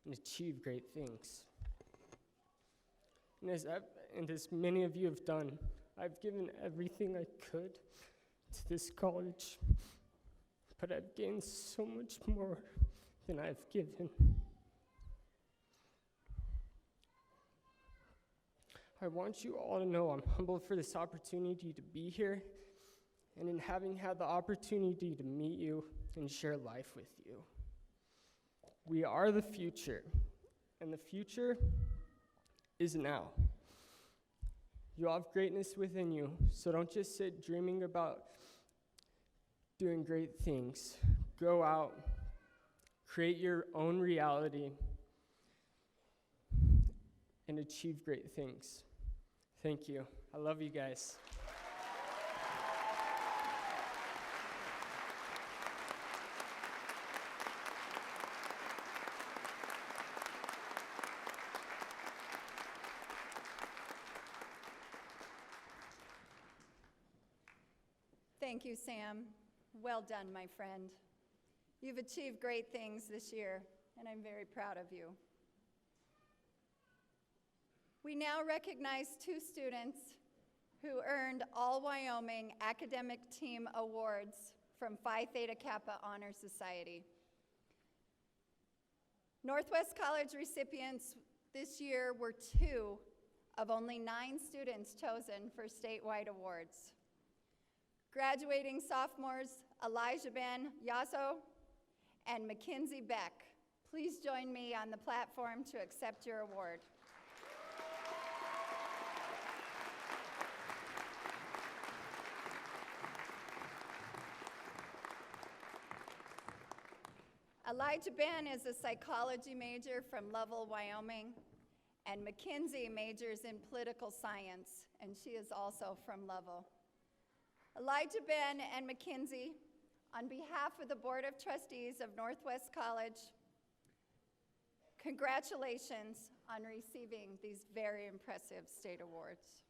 and achieve great things. And as many of you have done, I've given everything I could to this college, but I've gained so much more than I've given. I want you all to know I'm humbled for this opportunity to be here, and in having had the opportunity to meet you and share life with you. We are the future, and the future is now. You all have greatness within you, so don't just sit dreaming about doing great things. Go out, create your own reality, and achieve great things. Thank you. I love you guys. Thank you, Sam. Well done, my friend. You've achieved great things this year, and I'm very proud of you. We now recognize two students who earned All Wyoming Academic Team Awards from Phi Theta Kappa Honor Society. Northwest College recipients this year were 2 of only 9 students chosen for statewide awards. Graduating sophomores Elijah Ben Yasso and Mackenzie Beck, please join me on the platform to accept your award. Elijah Ben is a psychology major from Lovell, Wyoming, and Mackenzie majors in political science, and she is also from Lovell. Elijah Ben and Mackenzie, on behalf of the Board of Trustees of Northwest College, congratulations on receiving these very impressive state awards.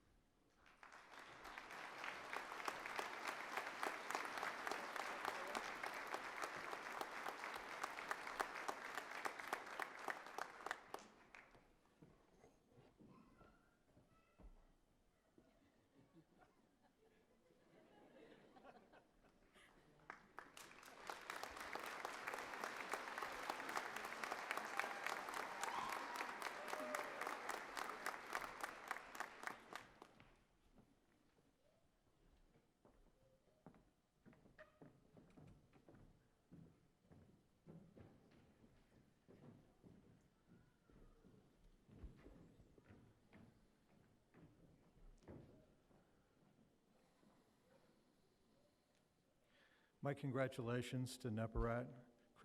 My congratulations to Neparat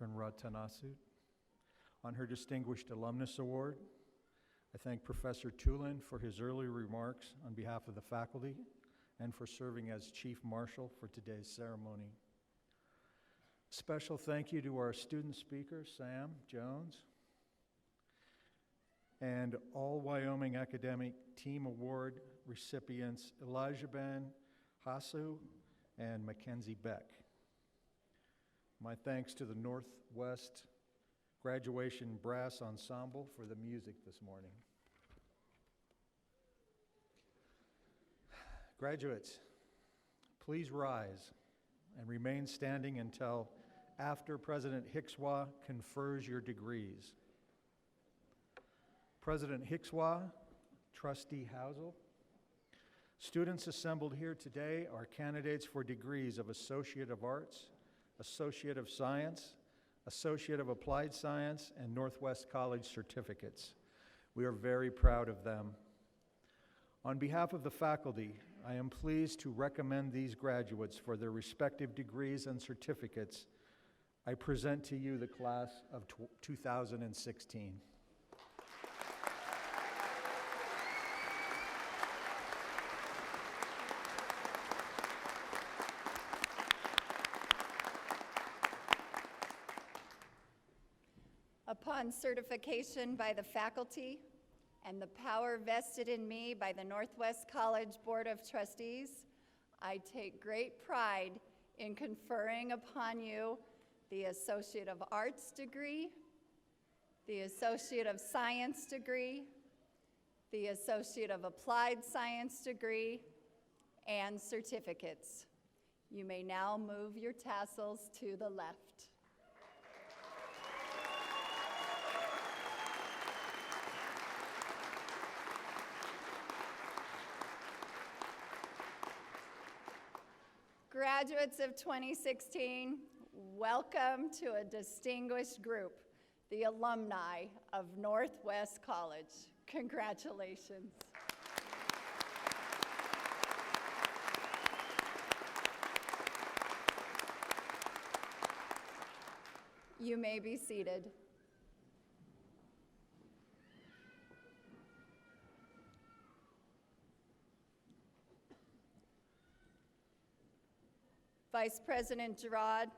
Kranratanasut on her Distinguished Alumnus Award. I thank Professor Tulin for his early remarks on behalf of the faculty and for serving as Chief Marshal for today's ceremony. Special thank you to our student speaker, Sam Jones, and all Wyoming Academic Team Award recipients Elijah Ben Hasu and Mackenzie Beck. My thanks to the Northwest Graduation Brass Ensemble for the music this morning. Graduates, please rise and remain standing until after President Hickswa confers your degrees. President Hickswa, Trustee Housel, students assembled here today are candidates for degrees of Associate of Arts, Associate of Science, Associate of Applied Science, and Northwest College certificates. We are very proud of them. On behalf of the faculty, I am pleased to recommend these graduates for their respective degrees and certificates. I present to you the class of 2016. Upon certification by the faculty and the power vested in me by the Northwest College Board of Trustees, I take great pride in conferring upon you the Associate of Arts degree, the Associate of Science degree, the Associate of Applied Science degree, and certificates. You may now move your tassels to the left. Graduates of 2016, welcome to a distinguished group, the alumni of Northwest College. Congratulations. You may be seated. Vice President Gerard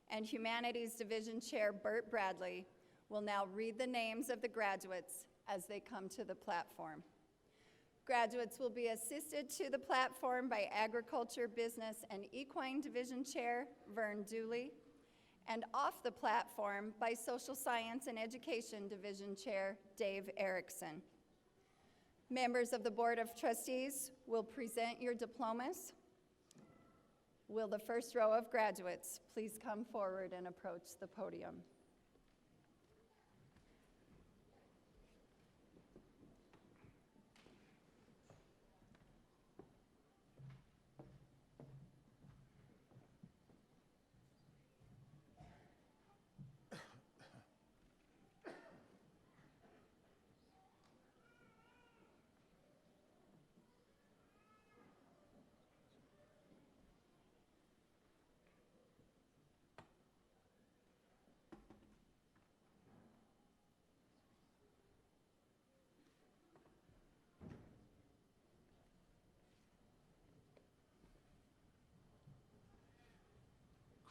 and Humanities Division Chair Burt Bradley will now read the names of the graduates as they come to the platform. Graduates will be assisted to the platform by Agriculture, Business, and Equine Division Chair Vern Dooley, and off the platform by Social Science and Education Division Chair Dave Erickson. Members of the Board of Trustees will present your diplomas. Will the first row of graduates please come forward and approach the podium?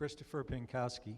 Christopher Pinkowski.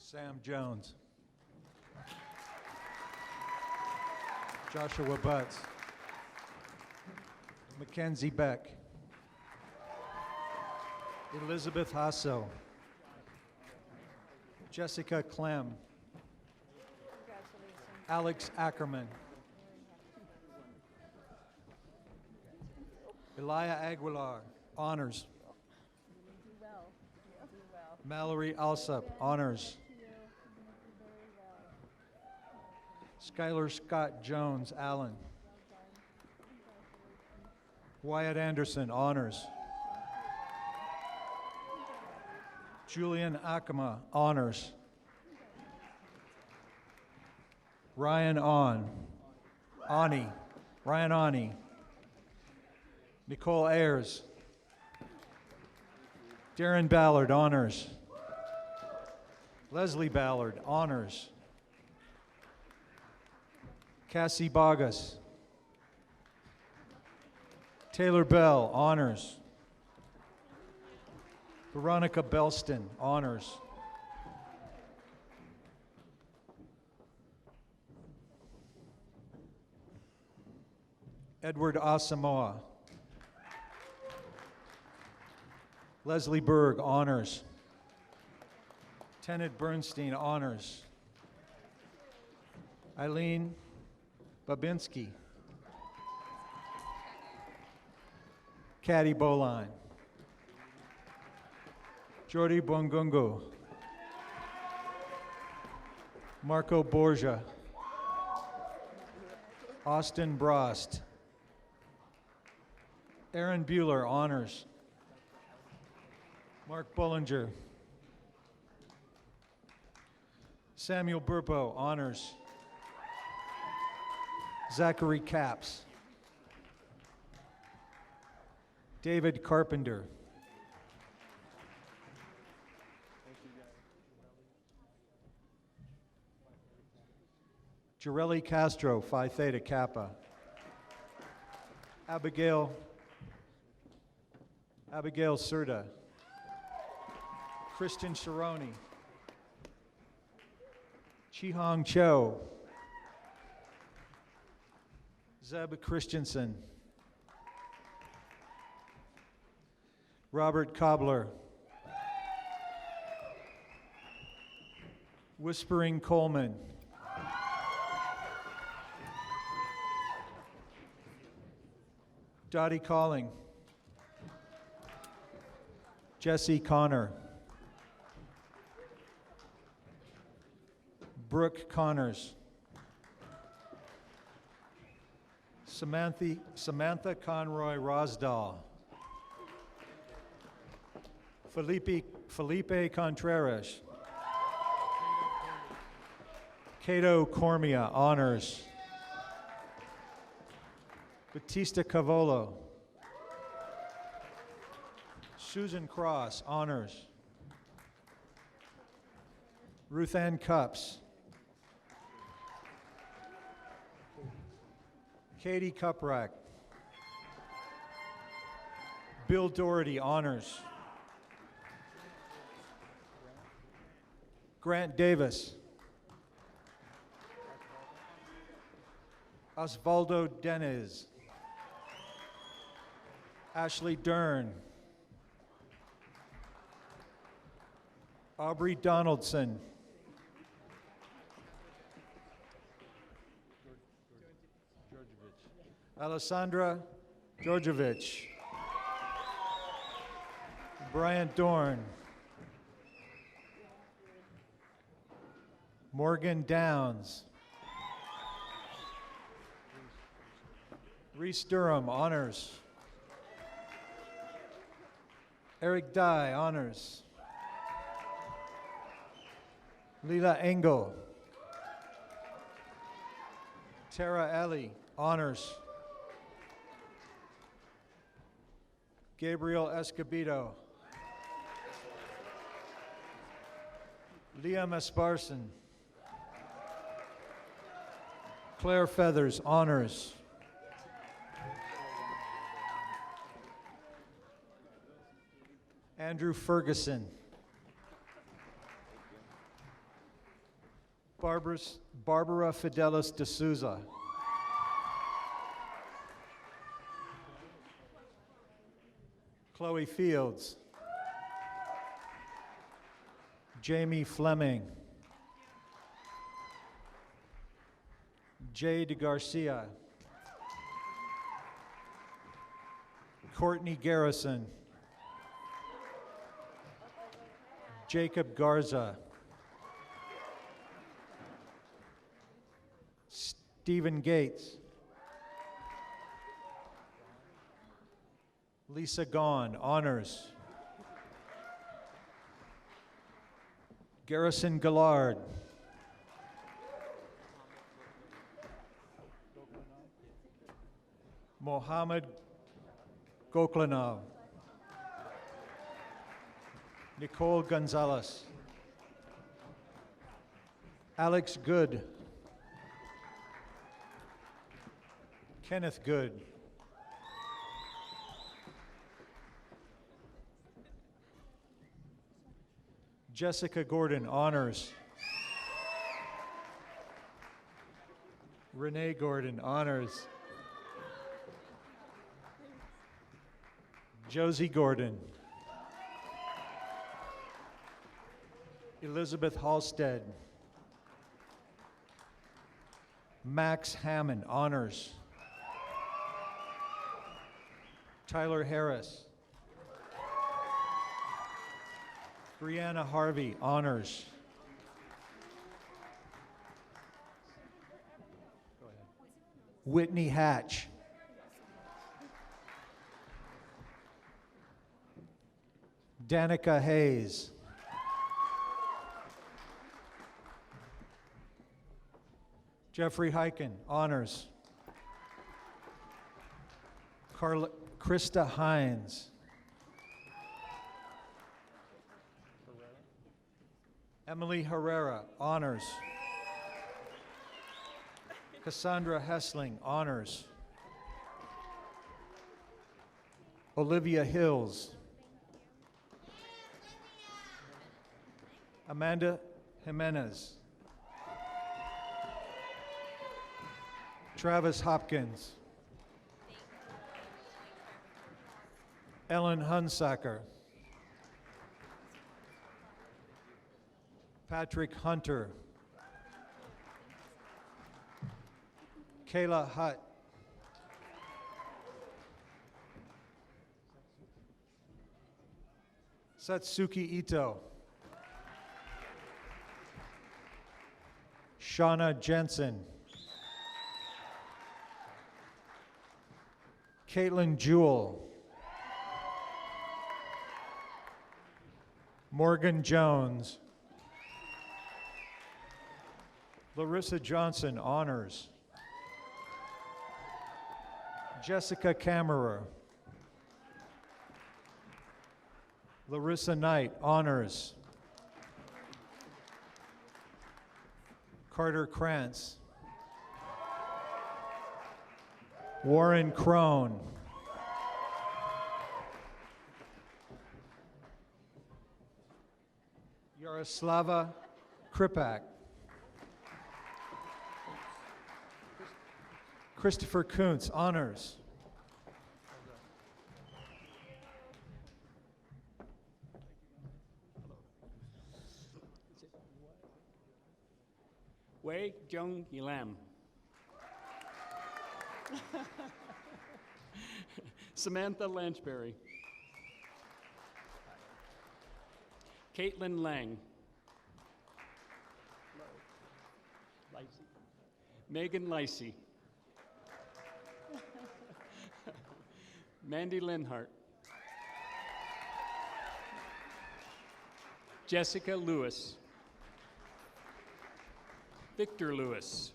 Sam Jones. Joshua Butts. Mackenzie Beck. Elizabeth Hasso. Jessica Clem. Alex Ackerman. Elia Aguilar, honors. Mallory Alsop, honors. Skylar Scott Jones, Allen. Wyatt Anderson, honors. Julian Akama, honors. Ryan Ryan Ani. Nicole Ayers. Darren Ballard, honors. Leslie Ballard, honors. Cassie Bogus. Taylor Bell, honors. Veronica Belston, honors. Edward Asamoah. Leslie Berg, honors. Tenet Bernstein, honors. Eileen Babinski. Caddy Boline. Jordi Bongungo. Marco Borgia. Austin Brost. Aaron Bueller, honors. Mark Bullinger. Samuel Burpo, honors. Zachary Capps. David Carpenter. Jarelli Castro, Phi Theta Kappa. Abigail Serta. Kristen Sharoni. Chihong Cho. Zeb Christensen. Robert Cobbler. Whispering Coleman. Dottie Calling. Jesse Connor. Brooke Connors. Samantha Conroy Rosdahl. Felipe Contreras. Cato Cormia, honors. Batista Cavolo. Susan Cross, honors. Ruth Ann Cups. Katie Cuprack. Bill Doherty, honors. Grant Davis. Osvaldo Denez. Ashley Dern. Aubrey Donaldson. Alessandra Georgievich. Bryant Dorn. Morgan Downs. Reese Durham, honors. Eric Dye, honors. Leela Engel. Tara Ellie, honors. Gabriel Escobedo. Liam Esparson. Claire Feathers, honors. Andrew Ferguson. Barbara Fidelis de Souza. Chloe Fields. Jamie Fleming. Jade Garcia. Courtney Garrison. Jacob Garza. Stephen Gates. Lisa Gaughan, honors. Garrison Gillard. Mohammed Goklanov. Nicole Gonzalez. Alex Good. Kenneth Good. Jessica Gordon, honors. Renee Gordon, honors. Josie Gordon. Elizabeth Halstead. Max Hammond, honors. Tyler Harris. Brianna Harvey, honors. Whitney Hatch. Danica Hayes. Jeffrey Hyken, honors. Krista Hines. Emily Herrera, honors. Cassandra Hessling, honors. Olivia Hills. Amanda Jimenez. Travis Hopkins. Ellen Hunsacker. Patrick Hunter. Kayla Hutt. Satsuki Ito. Shauna Jensen. Caitlin Jewell. Morgan Jones. Larissa Johnson, honors. Jessica Kammerer. Larissa Knight, honors. Carter Krantz. Warren Crone. Yaroslava Kripak. Christopher Kuntz, honors. Wei Jung Yilam. Samantha Lanchberry. Caitlin Lang. Megan Lacey. Mandy Linhart. Jessica Lewis. Victor Lewis.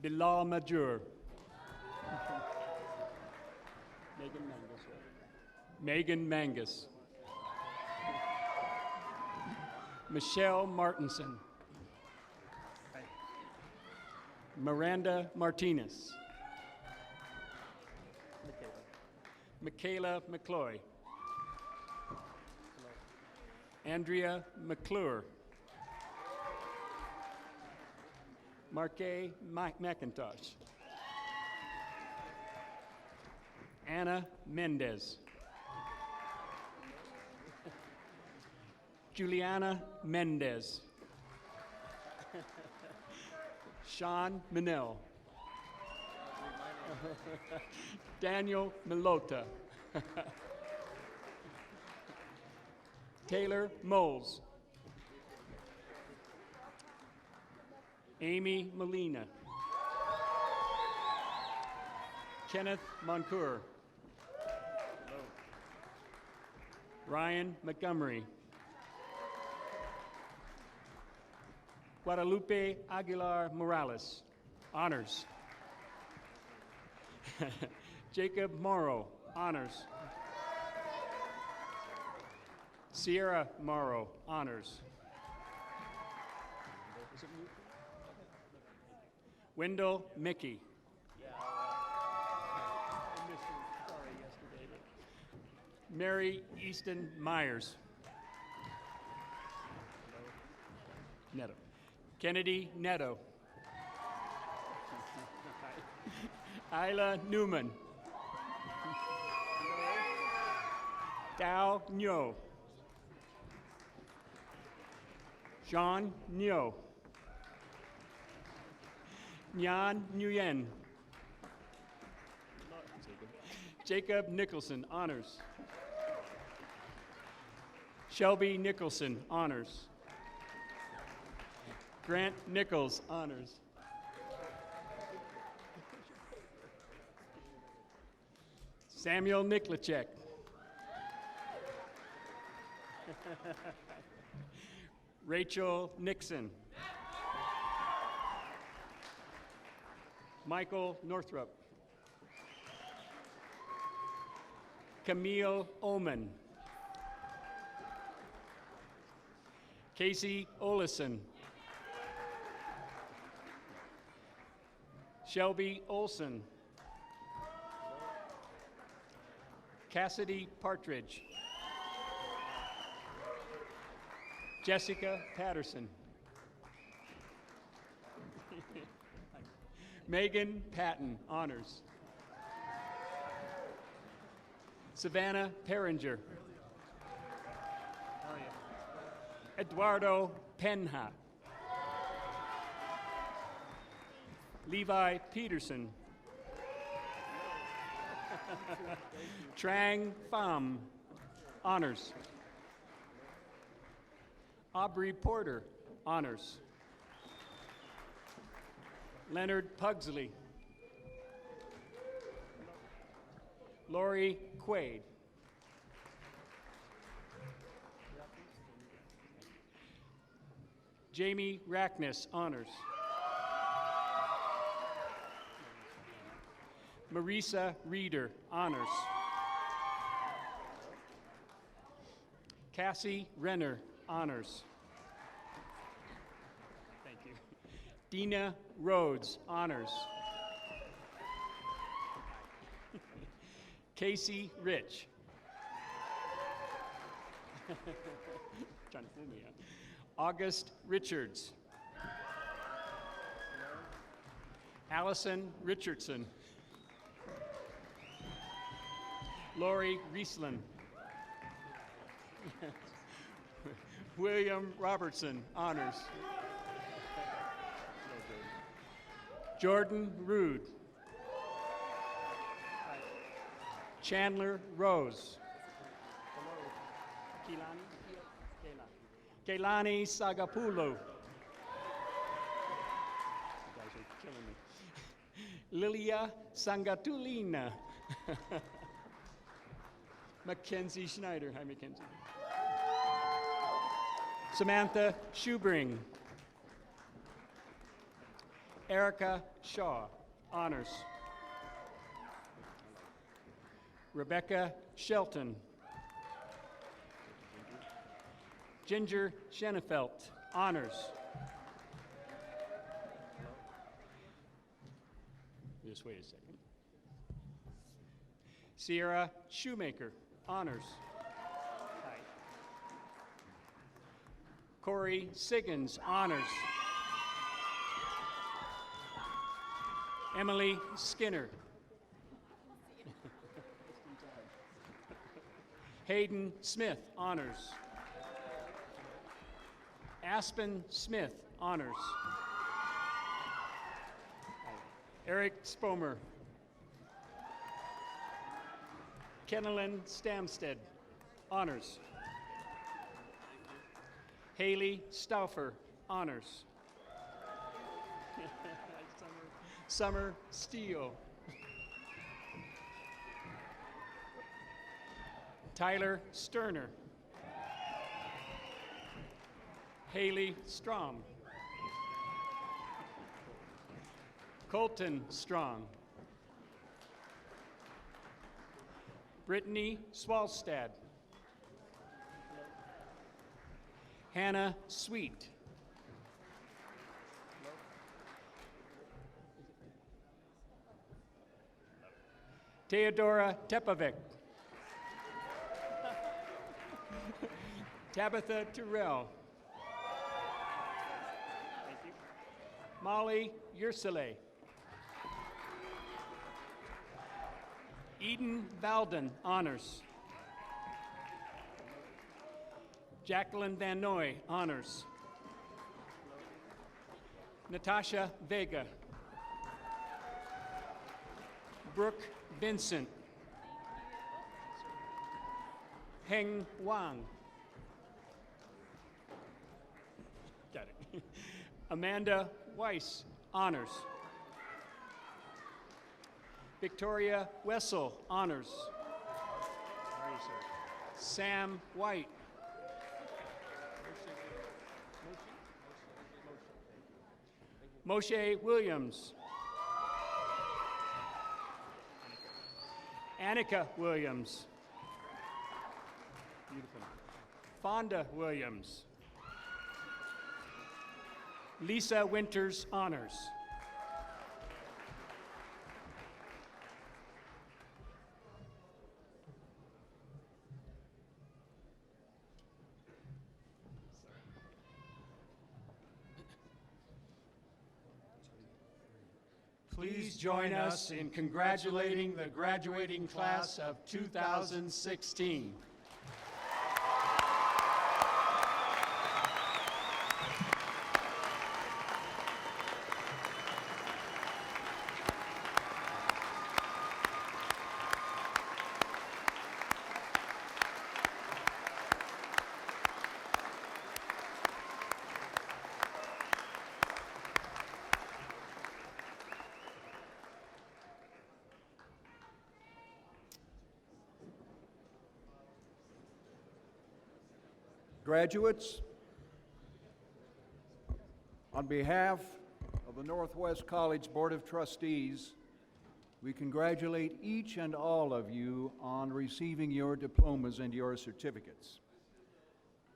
Bilal Majur. Megan Mangus. Michelle Martinson. Miranda Martinez. Michaela McCloy. Andrea McClure. Marque McIntosh. Anna Mendez. Juliana Mendez. Sean Manel. Daniel Milota. Taylor Moles. Amy Molina. Kenneth Moncour. Ryan Montgomery. Guadalupe Aguilar Morales, honors. Jacob Morrow, honors. Sierra Morrow, honors. Wendell Mickey. Mary Easton Myers. Neto. Kennedy Neto. Isla Newman. Dao Nyo. Jean Nyo. Nyan Nguyen. Jacob Nicholson, honors. Shelby Nicholson, honors. Grant Nichols, honors. Samuel Niklacek. Rachel Nixon. Michael Northrup. Camille Oman. Casey Olison. Shelby Olson. Cassidy Partridge. Jessica Patterson. Megan Patton, honors. Savannah Perringer. Eduardo Penha. Levi Peterson. Trang Pham, honors. Aubrey Porter, honors. Leonard Pugsley. Lori Quaid. Jamie Rackness, honors. Marisa Reeder, honors. Cassie Renner, honors. Thank you. Dina Rhodes, honors. Casey Rich. Trying to fool me, huh? August Richards. Allison Richardson. Lori Riesland. William Robertson, honors. Jordan Rude. Chandler Rose. Keilani Sagapulo. You guys are killing me. Lilia Sangatulina. Mackenzie Schneider. Hi, Mackenzie. Samantha Schubring. Erica Shaw, honors. Rebecca Shelton. Ginger Schenefelt, honors. Just wait a second. Sierra Shoemaker, honors. Hi. Corey Siggins, honors. Emily Skinner. Hayden Smith, honors. Aspen Smith, honors. Eric Spomer. Kennelyn Stamsted, honors. Haley Stauffer, honors. Summer Steele. Tyler Sterner. Haley Strom. Colton Strong. Brittany Swalstad. Hannah Sweet. Theodora Tepovic. Tabitha Terrell. Thank you. Molly Ursule. Eden Valden, honors. Jacqueline Van Noy, honors. Natasha Vega. Brooke Vincent. Heng Wang. Got it. Amanda Weiss, honors. Victoria Wessel, honors. Where are you, sir? Sam White. Moshe Williams. Annika Williams. Beautiful. Fonda Williams. Lisa Winters, honors. Please join us in congratulating the graduating class of 2016. Graduates, on behalf of the Northwest College Board of Trustees, we congratulate each and all of you on receiving your diplomas and your certificates.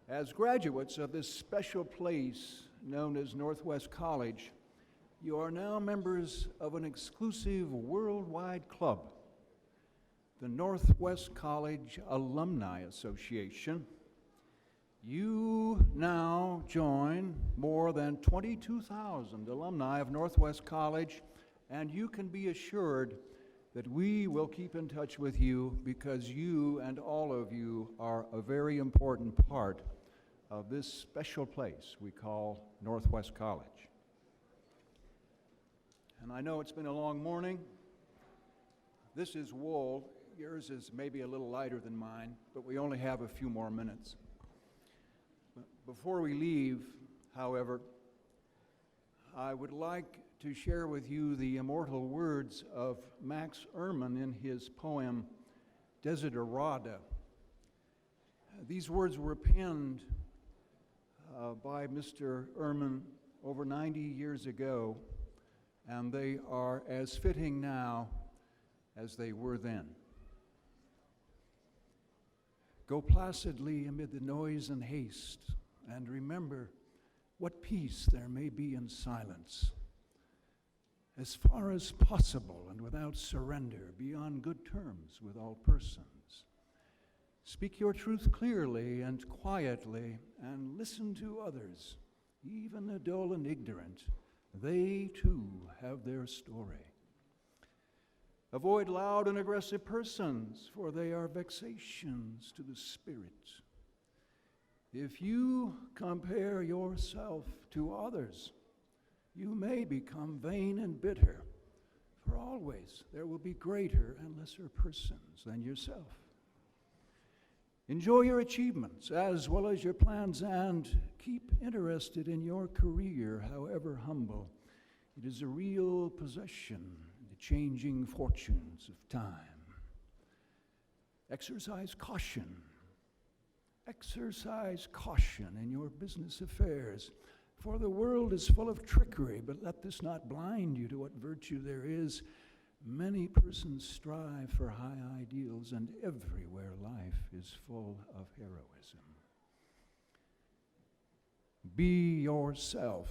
As graduates of this special place known as Northwest College, you are now members of an exclusive worldwide club, the Northwest College Alumni Association. You now join more than 22,000 alumni of Northwest College, and you can be assured that we will keep in touch with you because you and all of you are a very important part of this special place we call Northwest College. And I know it's been a long morning. This is wool. Yours is maybe a little lighter than mine, but we only have a few more minutes. Before we leave, however, I would like to share with you the immortal words of Max Ehrmann in his poem, Desiderata. These words were penned by Mr. Ehrmann over 90 years ago, and they are as fitting now as they were then. Go placidly amid the noise and haste, and remember what peace there may be in silence. As far as possible and without surrender, be on good terms with all persons. Speak your truth clearly and quietly, and listen to others, even the dull and ignorant. They too have their story. Avoid loud and aggressive persons, for they are vexations to the spirit. If you compare yourself to others, you may become vain and bitter, for always there will be greater and lesser persons than yourself. Enjoy your achievements as well as your plans, and keep interested in your career, however humble. It is a real possession in the changing fortunes of time. Exercise caution. Exercise caution in your business affairs, for the world is full of trickery, but let this not blind you to what virtue there is. Many persons strive for high ideals, and everywhere life is full of heroism. Be yourself.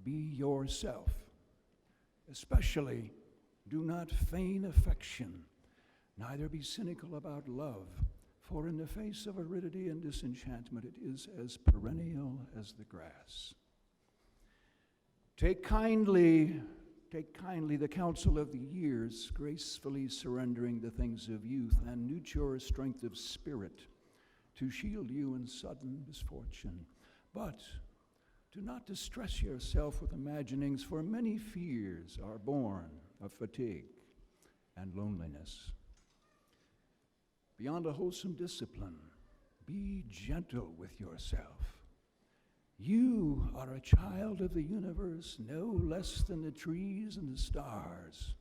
Be yourself. Especially, do not feign affection, neither be cynical about love, for in the face of aridity and disenchantment it is as perennial as the grass. Take kindly the counsel of the years, gracefully surrendering the things of youth, and nurture strength of spirit to shield you in sudden misfortune. But do not distress yourself with imaginings, for many fears are born of fatigue and loneliness. Beyond a wholesome discipline, be gentle with yourself. You are a child of the universe, no less than the trees and the stars.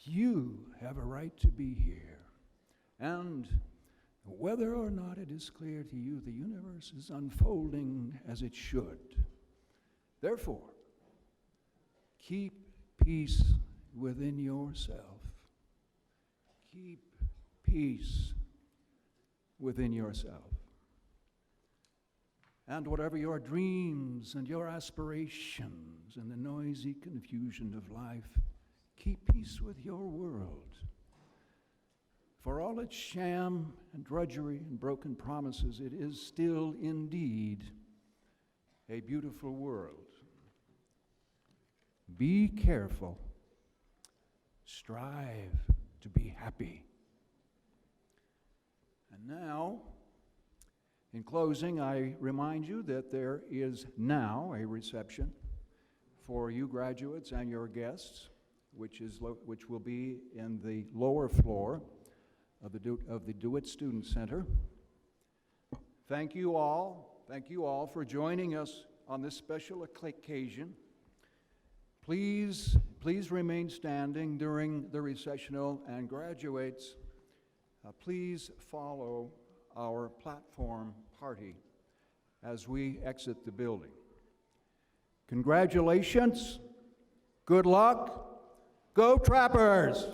You have a right to be here. And whether or not it is clear to you, the universe is unfolding as it should. Therefore, keep peace within yourself. Keep peace within yourself. And whatever your dreams and your aspirations in the noisy confusion of life, keep peace with your world. For all its sham and drudgery and broken promises, it is still indeed a beautiful world. Be careful. Strive to be happy. And now, in closing, I remind you that there is now a reception for you graduates and your guests, which will be in the lower floor of the DeWitt Student Center. Thank you all for joining us on this special occasion. Please remain standing during the recessional, and graduates, please follow our platform party as we exit the building. Congratulations, good luck, go Trappers!